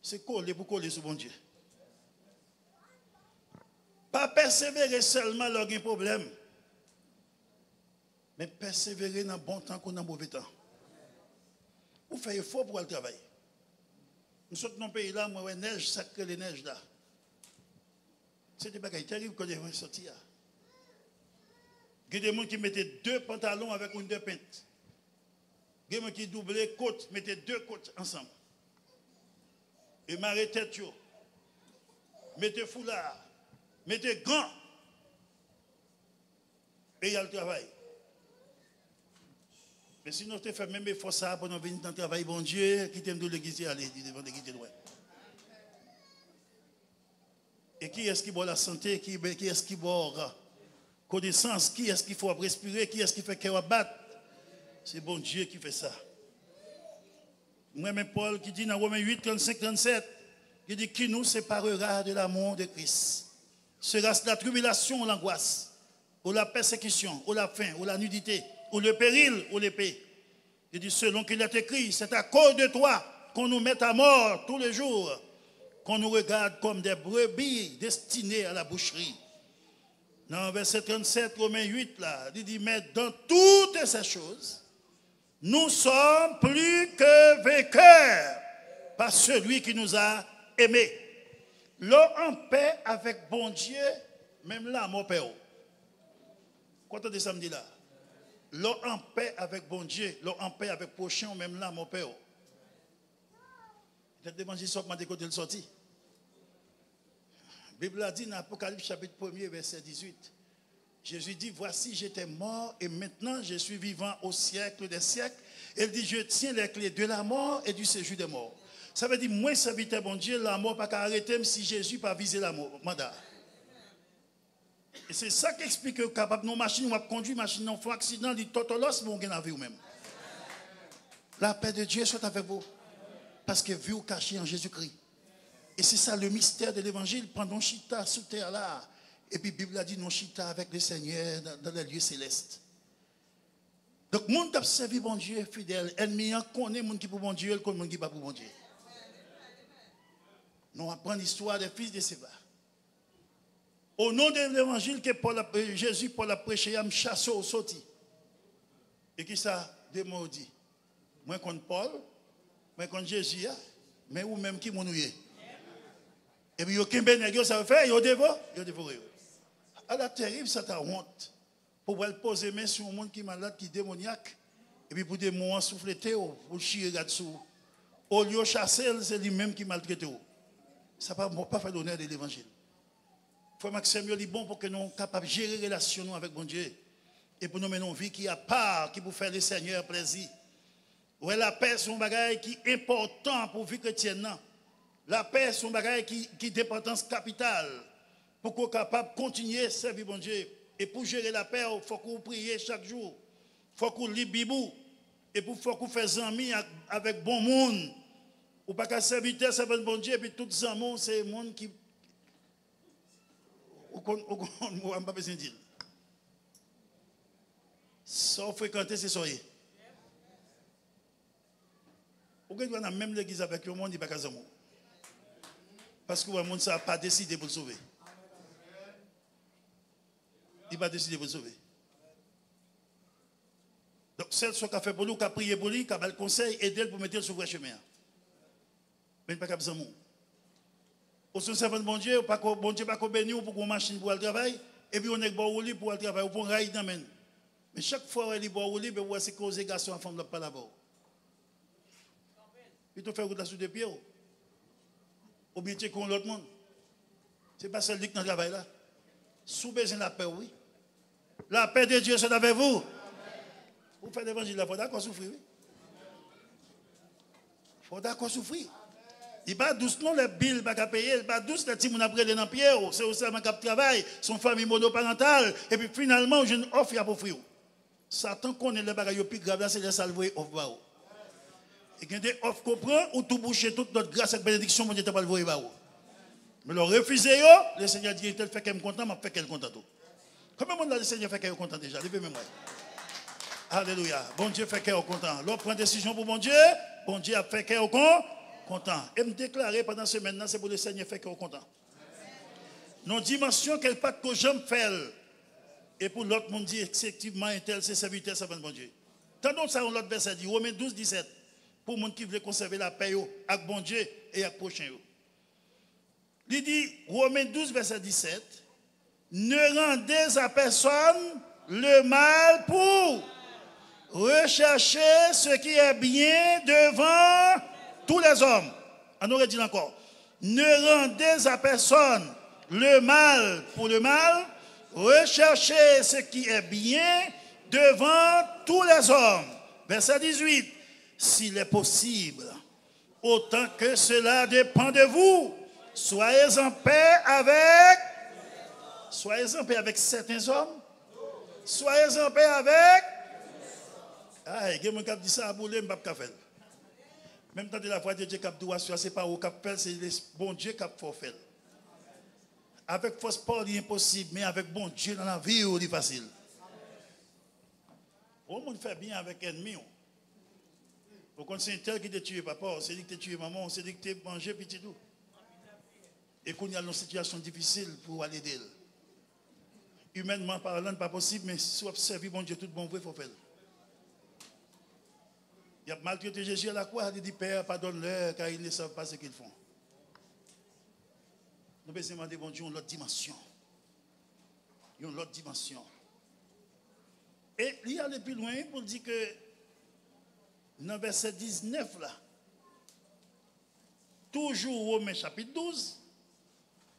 c'est coller pour coller sur bon Dieu. Pas persévérer seulement lors d'un problème, Mais persévérer dans le bon temps qu'on a mauvais temps. Vous faites effort pour aller travailler. Nous sommes dans un pays là, moi, neige, ça crée les neiges là. C'est des bagages terribles quand on est sorti là. Il y a des gens qui mettaient 2 pantalons avec une 2 pintes. Il y a des gens qui doublaient côtes, mettaient 2 côtes ensemble. Et marrer tête, mettez foulard, mettez gants. Et il y a le travail. Mais sinon, tu fais même effort ça pour nous venir dans le travail, bon Dieu, qui t'aime de l'église, allez, devant l'église de loin. Et qui est-ce qui boit la santé, qui est-ce qui boit connaissance, qui est-ce qu'il faut respirer, qui est-ce qui fait qu'il battre? C'est bon Dieu qui fait ça. Moi-même, Paul, qui dit dans Romains 8, 35, 37, il dit qui nous séparera de l'amour de Christ. Sera-ce la tribulation ou l'angoisse, ou la persécution, ou la faim, ou la nudité, ou le péril, ou l'épée. Il dit selon qu'il est écrit, c'est à cause de toi qu'on nous met à mort tous les jours, qu'on nous regarde comme des brebis destinées à la boucherie. Dans verset 37, Romains 8, là, il dit, mais dans toutes ces choses, nous sommes plus que vainqueurs par celui qui nous a aimés. L'eau en paix avec bon Dieu, même là, mon père. Quoi tu dis samedi là? L'eau en paix avec bon Dieu, l'eau en paix avec prochain, même là, mon père. Peut-être l'évangile sort de côté le sorti. La Bible a dit dans Apocalypse chapitre 1er, verset 18. Jésus dit, voici j'étais mort et maintenant je suis vivant au siècle des siècles. Il dit, je tiens les clés de la mort et du séjour des morts. Ça veut dire, moi, serviteur bon Dieu, la mort n'a pas arrêter même si Jésus n'a pas visé la mort. Mandat. Et c'est ça qui explique que capable nos machines, on conduire machine, on fait un accident, dit totolos, mais on gagne la vie ou même. La paix de Dieu soit avec vous. Parce que vu ou caché en Jésus-Christ. Et c'est ça le mystère de l'évangile. Pendant chita sous terre là. Et puis la Bible a dit non chita avec le Seigneur dans les lieux célestes. Donc, le monde a servi bon Dieu fidèle. Ennemi connaît le monde qui pour bon Dieu, le monde qui pas pour bon Dieu. Nous apprenons l'histoire des fils de Séba. Au nom de l'évangile que Jésus Paul a prêché, il a chassé au sorti. Et qui ça démaudit? Moi contre Paul, moi contre Jésus, mais ou même qui m'ont noué. Et puis, ça veut faire, il dévoré. À la terrible, ça t'a honte. Pour poser main sur un monde qui est malade, qui est démoniaque. Et puis pour des moments souffler, pour chier là-dessous. Au lieu de chasser, c'est lui-même qui maltraite. Ça ne va pas faire l'honneur de l'évangile. Frère Maxime, il est bon pour que nous soyons capables de gérer les relations avec bon Dieu. Et pour nous mener une vie qui a part, qui pour faire le Seigneur plaisir. Ouais, la paix, c'est un bagage qui est important pour la vie chrétienne. La paix, c'est un bagage qui est d'importance capitale. Pour qu'on soit capable de continuer à servir bon Dieu. Et pour gérer la paix, il faut qu'on prie chaque jour. Il faut qu'on lit Bible. Et il faut qu'on fasse amis avec bon monde. Ou pas qu'un serviteur, c'est bon Dieu. Et puis tous les amis, c'est le monde qui. On ne va pas besoin de dire. Sans fréquenter, c'est soyez. Ou qu'on doit même l'église avec le monde, il n'y a pas qu'un amour. Parce que le monde n'a pas décidé pour le sauver. Il va décider pour le sauver. Donc, celle qui a fait pour lui, qui a prié pour lui, qui a le conseil, aider pour mettre sur le chemin. Mais il n'y a pas besoin de monde. Au sein de bon Dieu, bon Dieu n'a pas béni pour une machine pour le travail, et puis on est bon pour le travail, pour un rail d'amène. Mais chaque fois qu'il est bon, c'est que les garçons ne font pas là-bas. Il te fait route sous des pieds. Ou bien tu es con l'autre monde. Ce n'est pas celle qui est dans le travail là. Sous besoin de la paix, oui. La paix de Dieu, c'est avec vous. Amen. Vous faites l'évangile, il faut d'accord souffrir. Il faut d'accord souffrir. Il pas douce non les billes pas payer, il pas douce les petits moun après dans pied, c'est aussi un cap travail, son famille monoparentale et puis finalement je offre pour offrir. Satan connaît les bagages plus grave c'est les salver offre ba. Et quand des offre comprend ou tout boucher toute notre grâce et bénédiction mon Dieu t'a pas le voir ba. Mais le refuser le Seigneur dit tel fait qu'elle me content, m'a fait qu'elle content tout. Combien de monde le Seigneur fait qu'elle content déjà, levez-moi. Alléluia. Bon Dieu fait qu'elle content. L'on prend décision pour bon Dieu a fait qu'elle content. Et me déclarer pendant ce maintenant, c'est pour le Seigneur fait qu'elle content. Nos dimensions qu'elle pas que j'aime faire. Et pour l'autre monde dit effectivement un tel c'est serviteur servant bon Dieu. Tandis ça l'autre verset dit Romains 12 17 pour monde qui veut conserver la paix avec bon Dieu et avec prochain yo. Il dit Romains 12 verset 17 ne rendez à personne le mal pour rechercher ce qui est bien devant tous les hommes. On aurait dit encore ne rendez à personne le mal pour le mal. Recherchez ce qui est bien devant tous les hommes. Verset 18. S'il est possible, autant que cela dépend de vous, soyez en paix avec certains hommes. Soyez en paix avec. Ah, il y a quelqu'un qui dit ça à Boulé, je ne peux pas faire. Même temps de la voix de Dieu qui doit se c'est pas au cap faire, c'est le bon Dieu qui faut faire. Avec force pas c'est impossible, mais avec bon Dieu dans la vie c'est facile. Au monde fait bien avec ennemi. Au compte c'est tel qui te tue papa, c'est lui qui te tue maman, c'est lui qui te mangé petit tout. Et qu'on y a une situation difficile pour aller d'elle. Humainement parlant, pas possible, mais si on servi bon Dieu tout bon vrai, il faut faire. Il y a maltraité Jésus à la croix, il dit Père, pardonne-leur car ils ne savent pas ce qu'ils font. Nous devons demander bon Dieu une autre dimension. Une autre dimension. Et il y a aller plus loin pour dire que dans verset 19 là, toujours Romains chapitre 12,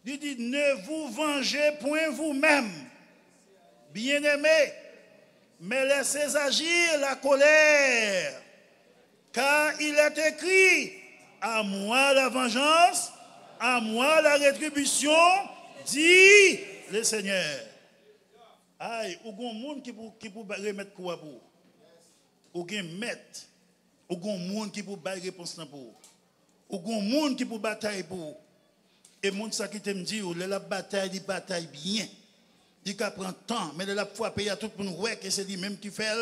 il dit ne vous vengez point vous-même, bien-aimés, mais laissez agir la colère. Car il est écrit, à moi la vengeance, à moi la rétribution, dit le Seigneur. Aïe, ou gon monde qui pour remettre quoi pour. Ou gen mettre, ou gon monde qui pour bailler réponse pour. Ou gon monde qui pour bataille pour. Et monde ça qui te me dit, la bataille bien. Il prend temps, mais la fois payer à tout le monde, ouais, que c'est lui-même qui fait,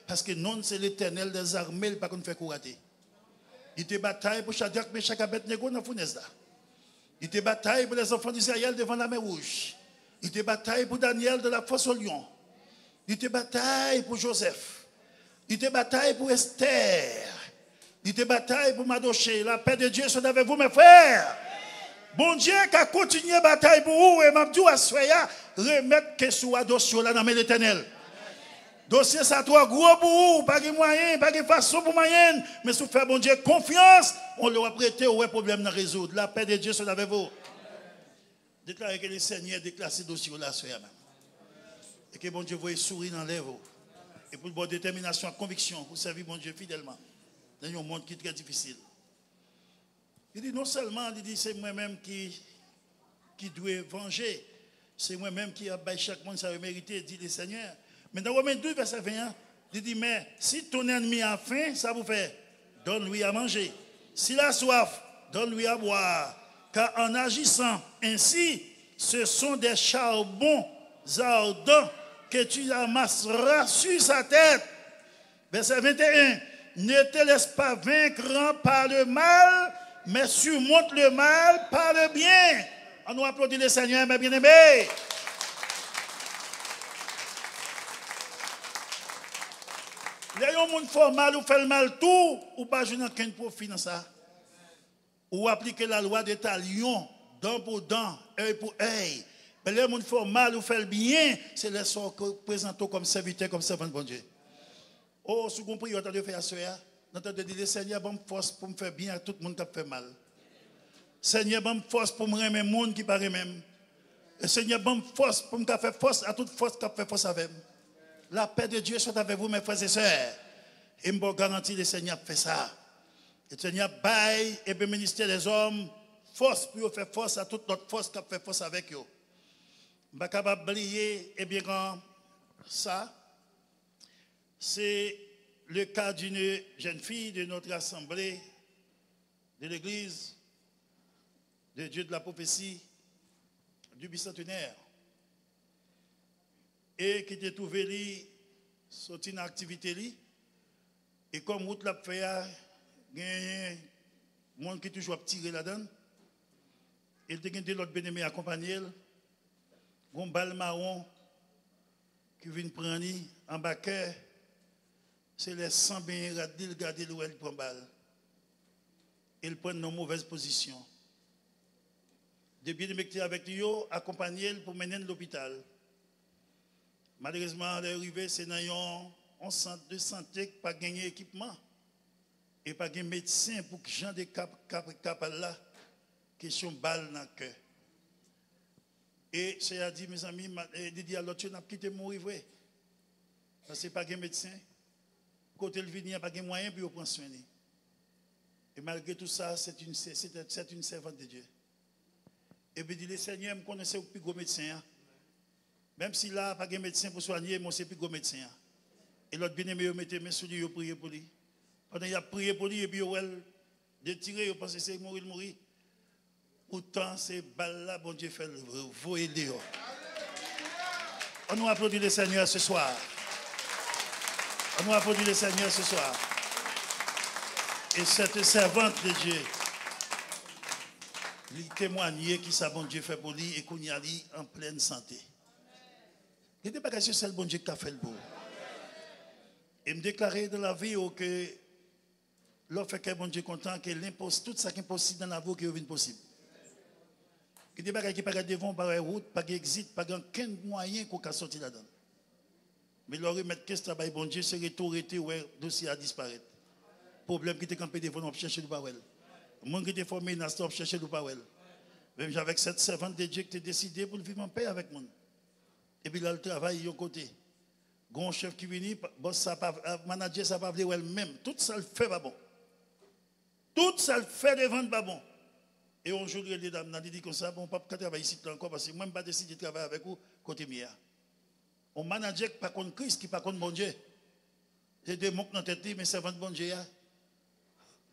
parce que non, c'est l'éternel des armées, pas qu'on fait courater. Il te bataille pour Shadrach, Meshach, Abednego dans la fournaise là. Il te bataille pour les enfants d'Israël devant la mer Rouge. Il te bataille pour Daniel de la fosse au lion. Il te bataille pour Joseph. Il te bataille pour Esther. Il te bataille pour Madoché. La paix de Dieu soit avec vous, mes frères. Bon Dieu qui a continué la bataille pour vous et m'a dit à Soya, remettre que soit dossier là dans l'éternel. Dossier ça trop gros pour vous, pas de moyen, pas de façon pour moyen, mais si vous faites bon Dieu confiance, on leur a prêté au problème à résoudre. La paix de Dieu soit avec vous. Déclarez que le Seigneur déclare ce dossier là Soya même. Et que bon Dieu vous sourire dans les vous. Et pour bonne détermination, conviction pour servir bon Dieu fidèlement dans un monde qui est très difficile. Il dit non seulement, il dit c'est moi-même qui dois venger, c'est moi-même qui a baillé chaque monde ça a mérité, dit le Seigneur. Mais dans Romains 2, verset 21, il dit mais si ton ennemi a faim, ça vous fait, donne-lui à manger. S'il a soif, donne-lui à boire. Car en agissant ainsi, ce sont des charbons ardents que tu amasseras sur sa tête. Verset 21, ne te laisse pas vaincre par le mal, mais surmonte le mal par le bien. On nous applaudit le Seigneur, mes bien-aimés. Les gens qui font mal ou font le mal tout, ou pas jouer aucun profit dans ça. Ou appliquer la loi des talions, dent pour dent, œil pour œil. Mais les gens qui font mal ou font le bien, c'est les gens qui présentent comme serviteurs, comme servants de bon Dieu. Oh, si vous comprenez, vous avez fait ça. Nous avons dit, le Seigneur, bonne force pour me faire bien à tout le monde qui fait mal. Seigneur, bonne force pour me remettre le monde qui paraît même. Le Seigneur, bonne force pour me faire force à toute force qui fait force avec moi. La paix de Dieu soit avec vous, mes frères et sœurs. Et je vous garantis, le Seigneur fait ça. Le Seigneur baille et le ministère des hommes force pour faire force à toute notre force qui fait force avec eux. Je ne suis pas capable d'oublier, et bien ça, c'est le cas d'une jeune fille de notre assemblée, de l'église, de Dieu de la prophétie, du bicentenaire, et qui était trouvé li, sorti une activité et comme route l'a fait, il y a un monde qui toujours tiré là-dedans, il y a l'autre bien-aimé accompagné, un bal marron, qui viennent prendre en bas c'est les 100 bien regarder où elle prend balle. Ils prennent nos mauvaises positions. Depuis que avec lui, accompagner pour mener à l'hôpital. Malheureusement, l'arrivée, c'est dans un centre de santé qui n'a pas gagné équipement. Et pas de médecin pour que les gens de cap là, question balle dans le cœur. Et c'est à dire, mes amis, il dit à l'autre, on a quitté mourir, vrai. Parce que pas de médecin. Côté le vin, il n'y a pas de moyen pour prendre soin. Et malgré tout ça, c'est une servante de Dieu. Et puis il dit, le Seigneur me connaissait au plus gros médecin. Même s'il n'a pas de médecin pour soigner, moi c'est le plus gros médecin. Et l'autre bien-aimé, il mettait mes sous lui, il priait pour lui. Pendant qu'il a prié pour lui, et puis il détiré, il pense que c'est mourir. Pourtant, ces balles-là, bon Dieu fait le voyer dehors. On nous applaudit le Seigneur ce soir. On nous applaudit le Seigneur ce soir. Et cette servante de Dieu, il témoignait qui ça bon Dieu fait pour lui et qu'on y a en pleine santé. Il n'était pas que c'est le bon Dieu qui a fait le beau. Et me déclarer dans la vie que l'on fait que bon Dieu content que tout ça qui est possible dans la vie qui est possible. Il n'y a pas de devant, pas de route, pas d'exit, pas aucun moyen qu'on puisse sortir là-dedans. Mais leur remettre qu'est-ce que travail bon Dieu, c'est retourner où le dossier a disparu. Problème qui était campé devant, on chercher le parole. Le monde qui était formé dans on chercher le parole. Même avec cette servante de Dieu qui a décidé pour vivre en paix avec moi. Et puis là, le travail, il y a un côté. Grand chef qui vient, boss, ça pas, manager, ça pas vouloir elle-même. Tout ça le fait pas bon. Tout ça le fait devant pas bon. Et aujourd'hui, les dames, dit comme ça, bon, pas travailler ici encore parce que moi, je n'ai pas décidé de travailler avec vous côté mien. On manager qui pas contre Christ, qui pas contre bon Dieu. J'ai des mots dans la tête, mais servant de bon Dieu,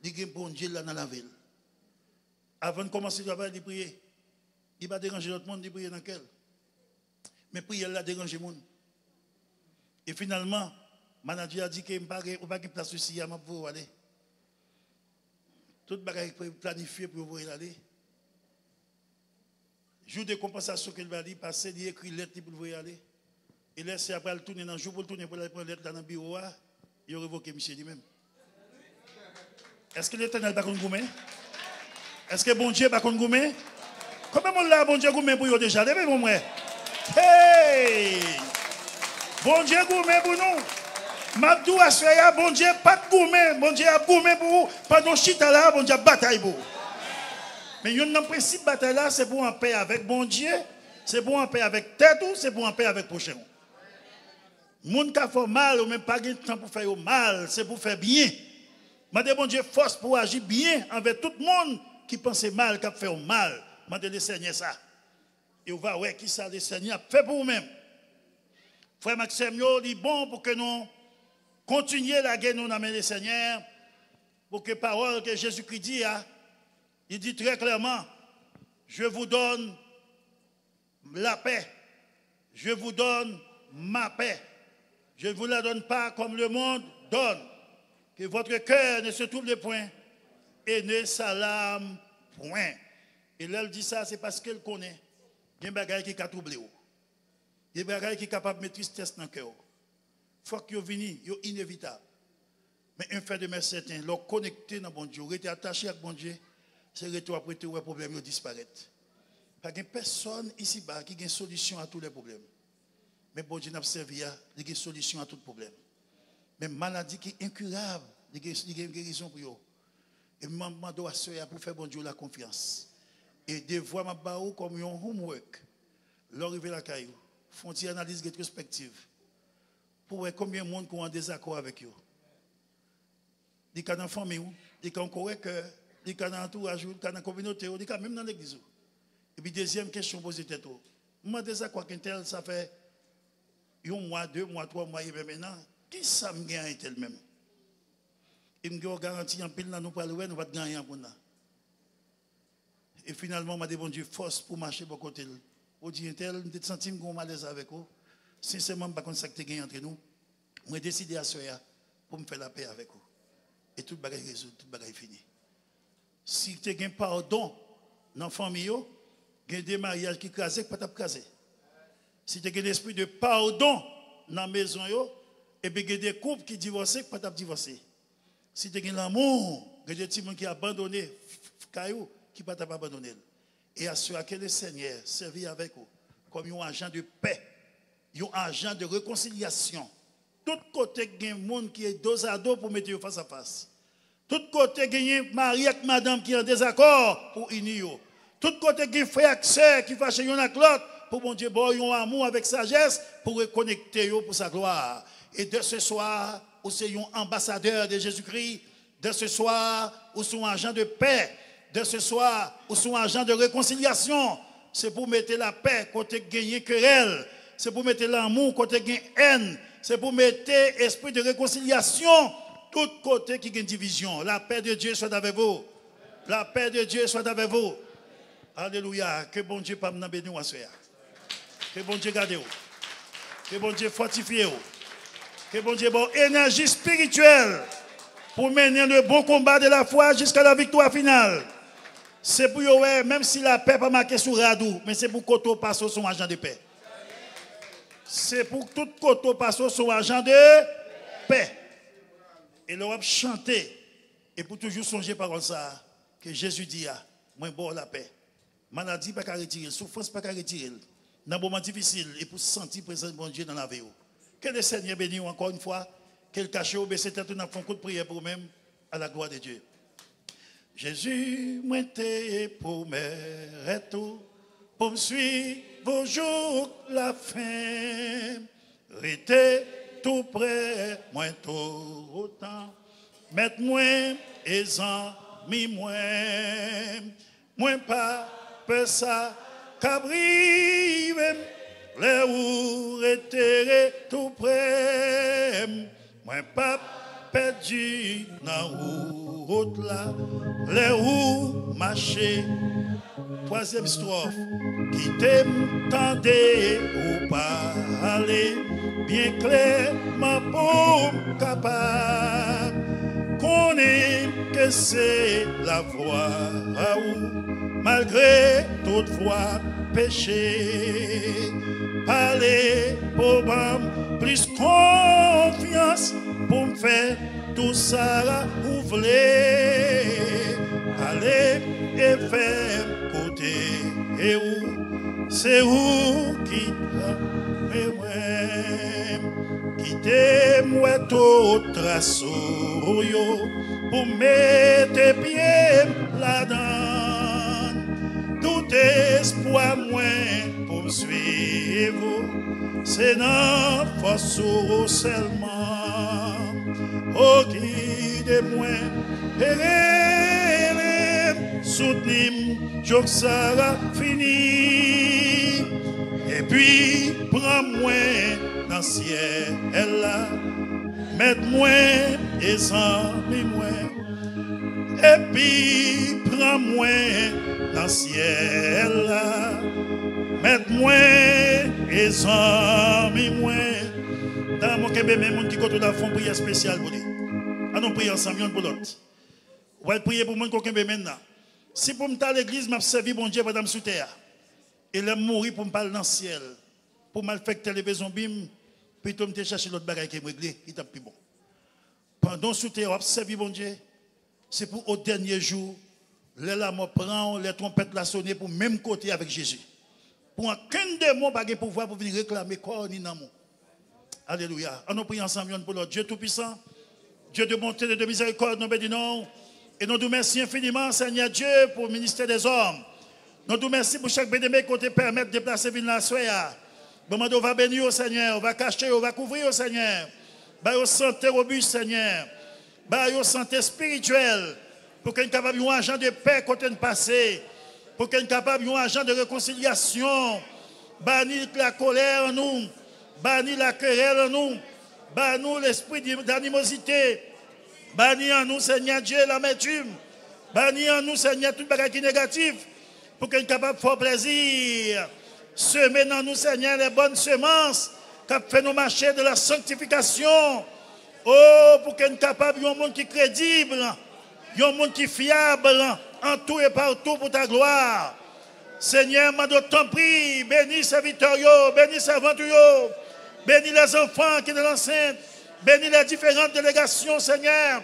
il y a bon Dieu là dans la ville. Avant de commencer le travail, il prier. Il va déranger l'autre monde, il prier dans quel. Mais prier là déranger le monde. Et finalement, le manager a dit qu'il n'y a pas de place ici, il faut aller. Tout le bagage planifié pour vous aller. Jour de compensation qu'il va dire, passer, il écrit lettre pour vous aller. Et là, c'est après le tourner dans le jour pour le tourner pour aller prendre lettre dans le bureau, il a révoqué M. lui-même. Est-ce que l'Éternel va contre Goumé? Est-ce que bon Dieu va contre Goumé? Comment on l'a bon Dieu Goumé pour vous déjà? Levez-vous, moi. Hey! Bon Dieu Goumé pour nous. Mabdou Assoya, bon Dieu, pas de gourmet. Bon Dieu a gourmet pour vous. Pendant chita là, bon Dieu bataille pour vous. Mais il y a un principe bataille là, c'est pour en paix avec bon Dieu, c'est pour en paix avec tête ou c'est pour en paix avec prochain. Moun qui fait mal, ou même pas de temps pour faire mal, c'est pour faire bien. Mandez bon Dieu force pour agir bien envers tout le monde qui pense mal, qui fait mal. Mandez le Seigneur ça. Et on va voir qui ça le Seigneur fait pour vous-même. Frère Maxime, il dit bon pour que nous continuer la guerre, nous amener le Seigneur, pour que la parole que Jésus-Christ dit, il dit très clairement, je vous donne la paix, je vous donne ma paix, je ne vous la donne pas comme le monde donne, que votre cœur ne se trouble point et ne s'alarme point. Et là, elle dit ça, c'est parce qu'elle connaît, il y a des bagages qui sont troublés, il y a des bagages qui sont capables de mettre tristesse dans le cœur. Il faut que vous veniez, c'est inévitable. Mais un fait de mes certain, leur connecter dans bon Dieu, rester attaché avec bon Dieu, c'est retour après tout, les problèmes disparaissent. Il n'y a personne ici-bas qui a une solution à tous les problèmes. Mais bon Dieu n'a pas servi, il y a une solution à tous les problèmes. Mais maladie qui est incurable, il y a une guérison pour eux. Et je dois assurer pour faire bon Dieu la confiance. Et de voir ma barre comme un homework. L'arrivée à la caillou, font une analyse rétrospective. Pour voir combien de monde qui ont en désaccord avec eux. Ils sont dans la famille, ils sont corrects, ils sont dans l'entourage, ils sont dans la communauté, ils sont même dans l'église. Et puis, deuxième question posée tête. Moi, désaccord avec un tel, ça fait 1 mois, 2 mois, 3 mois, et maintenant, qui ça me gagne tel même? Il me garantit en pile, nous pas nous va gagner pour nous. Et finalement, je bon Dieu force pour marcher pour côté. On dit un tel, je me sens malaise avec vous. Sincèrement, je ne sais pas ce qui gagne entre nous. Je décidé à ce pour me faire la paix avec vous. Et tout le bagage résout, tout le bagage fini. Si tu as un pardon dans la famille, il y a des mariages qui crasent, pas t'as crasé. Si tu as un esprit de pardon dans la maison, et puis il y a des couples qui divorcent, qui ne peuvent pas divorcer. Si tu as l'amour, il y a des gens qui ont abandonné, qui ne peuvent pas abandonner. Et assurer que le Seigneur servit avec vous comme un agent de paix, un agent de réconciliation. Tout côté, il y a des gens qui est dos à dos pour mettre face à face. Tout côté, il y a des mari et madame qui sont en désaccord pour unir. Tout côté, il y a des frères et sœurs qui fâchent l'un avec l'autre pour bon Dieu, un amour avec sagesse pour reconnecter pour sa gloire. Et de ce soir, vous êtes un ambassadeur de Jésus-Christ. De ce soir, vous êtes un agent de paix. De ce soir, vous êtes un agent de réconciliation. C'est pour mettre la paix côté gagner querelle. C'est pour mettre l'amour côté gagner haine. C'est pour mettre esprit de réconciliation tout côté qui gagne division. La paix de Dieu soit avec vous. La paix de Dieu soit avec vous. Alléluia. Que bon Dieu pas nous bénir à soir. Que bon Dieu garde vous. Que bon Dieu fortifie vous. Que bon Dieu bon énergie spirituelle pour mener le bon combat de la foi jusqu'à la victoire finale. C'est pour vous, même si la paix n'est pas marquée sur radou, mais c'est pour que tout passe son agent de paix. C'est pour que tout côté passe son agent de paix. Et l'Europe chanter. Et pour toujours songer par ça, que Jésus dit, moi, bon la paix. Maladie, pas qu'à retirer. Souffrance, pas qu'à retirer. Dans un moment difficile, et pour sentir présence de bon Dieu dans la vie. Que le Seigneur bénisse encore une fois. Qu'elle cache au baisser tête, nous avons un coup de prière pour nous-mêmes, à la gloire de Dieu. Jésus, moi, t'es pour me tout, pour me suivre vos jours la fin. Restez tout près, moi, tout autant. Mettez-moi et amis, moi, pas peu ça, qu'abrive, les où restez tout près. Moi, pas perdu dans la route là, les où marcher. Troisième strophe. Qui t'aime, tendez ou parler, bien clairement pour capable. Qu'on est que c'est la voie où, malgré toutefois péché, parler pour plus confiance pour me faire tout ça ouvrir. Allez et faire côté et où c'est où qui quittez-moi tout traceau pour mettre pieds là-dedans. Tout espoir moins pour me suivre, c'est dans force seulement. Oh, guide-moi, soutenir, je sera fini. Et puis, prends-moi dans le ciel là, mets-moi et sans-moi. Et puis, prends-moi dans le ciel là, mets-moi et sans-moi. Dans mon Québec, même monde qui compte la fond prière spéciale pour lui. Allons prier ensemble, pour l'autre. On va prier pour moi qui est maintenant. Si pour me à l'église, je servi bon Dieu pendant sous terre. Et je mourir pour me parler dans le ciel. Pour me faire télévision bim, puis je me chercher l'autre bagaille qui est réglé, il est plus bon. Pendant sous terre, je servi bon Dieu. C'est pour au dernier jour, les lames prend, les trompettes la sonner pour même côté avec Jésus. Pour aucun démon pas de pouvoir pour venir réclamer corps ni dans. Alléluia. On nous prie ensemble pour notre Dieu Tout-Puissant, Dieu de bonté et de miséricorde, nous bénissons. Et nous nous remercions infiniment, Seigneur Dieu, pour le ministère des hommes. Nous nous remercions pour chaque bénémoine qui te permet de déplacer vers la soya. Bon, on va bénir au Seigneur, on va cacher, on va couvrir au Seigneur. Bah, au santé robuste, Seigneur. Bah, au santé spirituelle. Pour qu'il y ait capable un agent de paix côté de passé. Pour qu'il y ait capable un agent de réconciliation. Bannir la colère en nous. Bannir la querelle en nous. Bannir l'esprit d'animosité. Bannir en nous, Seigneur Dieu, l'amertume. Bannir en nous, Seigneur, tout bagage qui est négatif. Pour qu'il y ait capable de faire plaisir. Semer dans nous, Seigneur, les bonnes semences. Qui fait nous marcher de la sanctification. Oh, pour qu'il y ait capable de un monde qui est crédible. Un monde qui est fiable. En tout et partout pour ta gloire. Seigneur, m'a d'autant prie. Bénis serviteurs, bénis servants. Bénis les enfants qui sont enceintes. Bénis les différentes délégations, Seigneur.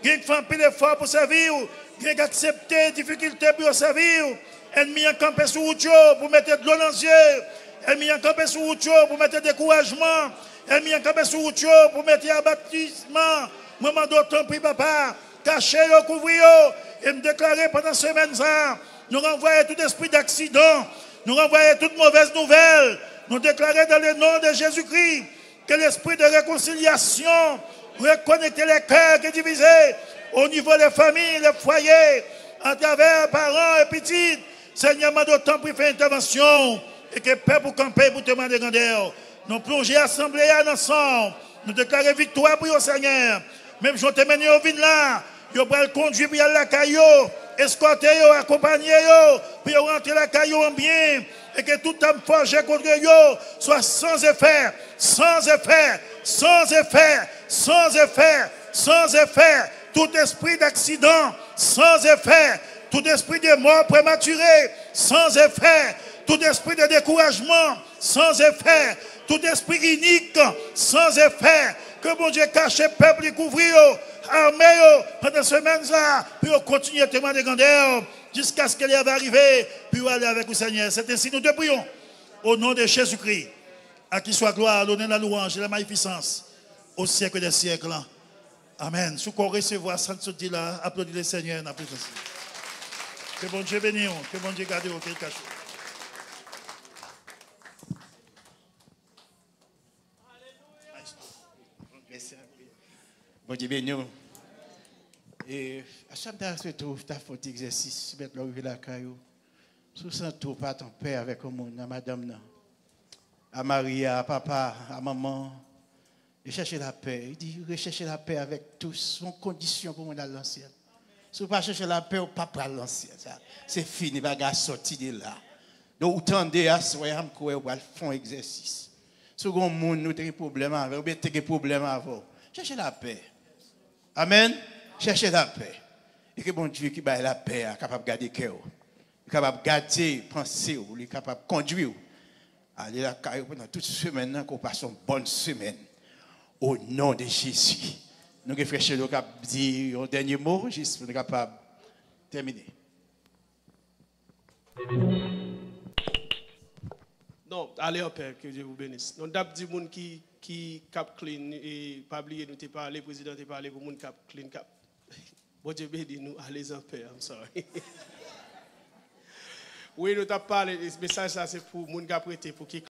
Qui font pile d'efforts pour servir. Qui acceptent les difficultés pour servir. Ennemi en campé sur route pour mettre de l'eau dans les yeux. Ennemi en campé sur route pour mettre découragement. Ennemi en campé sur route pour mettre abattissement. Maman d'autant prie papa. Cachez, couvrez, et me déclarer pendant cette semaine ça. Nous renvoyons tout esprit d'accident. Nous renvoyons toute mauvaise nouvelle. Nous déclarons dans le nom de Jésus-Christ que l'esprit de réconciliation reconnecter les cœurs qui sont divisés au niveau des familles, des foyers, à travers parents et petits. Seigneur, m'a d'autant pris faire intervention et que peuple pour camper pour te demander grandeur. Nous plongeons assemblée ensemble. Nous déclarons victoire pour le Seigneur. Même si on te mène au vin là, vous pouvez le conduire pour aller à la caillou, escorter, accompagner, pour rentrer la caillou en bien. Et que tout homme forgé contre eux soit sans effet, sans effet, sans effet, sans effet, sans effet. Tout esprit d'accident, sans effet. Tout esprit de mort prématurée, sans effet. Tout esprit de découragement, sans effet. Tout esprit unique, sans effet. Que mon Dieu cache le peuple et couvrir, armé pendant ce semaine-là, pour continuer à témoigner de grandeur. Jusqu'à ce qu'elle va arriver, puis aller avec le Seigneur. C'est ainsi nous te prions. Au nom de Jésus-Christ, à qui soit gloire, l'honneur, la louange et la magnificence, au siècle des siècles. Amen. Si vous recevoir sans se dire là, applaudissez le Seigneur. Que bon Dieu bénisse, que bon Dieu garde, qu'il cache. Bon Dieu bénisse. Et à chaque fois que tu as fait exercice, tu vas lever la caillou. Sous son tour, pas ton père avec le monde, à madame, à Maria, à papa, à maman. Et chercher la paix. Il dit, rechercher la paix avec tous. Son condition pour moi dans l'ancien. Si vous ne pas chercher la paix, vous ne pas prendre l'ancien. C'est fini, vous ne sortir de là. Donc, vous tendez à ce que vous allez faire un exercice. Si vous avez un monde, nous avons des problèmes avec vous, vous avez des problèmes avant. Cherchez la paix. Amen. Cherchez la paix. Et que bon Dieu qui baille la paix, est capable de garder le cœur. Il est capable de garder, penser, il est capable de conduire. Allez la caille pendant toute semaine, qu'on passe une bonne semaine. Au nom de Jésus. Nous allons faire le cap dire un dernier mot, juste pour être capable de terminer. Non, allez en paix, que Dieu vous bénisse. Nous avons dit gens qui cap clean et pas oublier nous te parler, le président te parler pour moun cap clean cap. Bon Dieu bénisse nous, allez en paix, I'm sorry. Oui, nous t'avons parlé, ce message là c'est pour moun qui prêté pour qui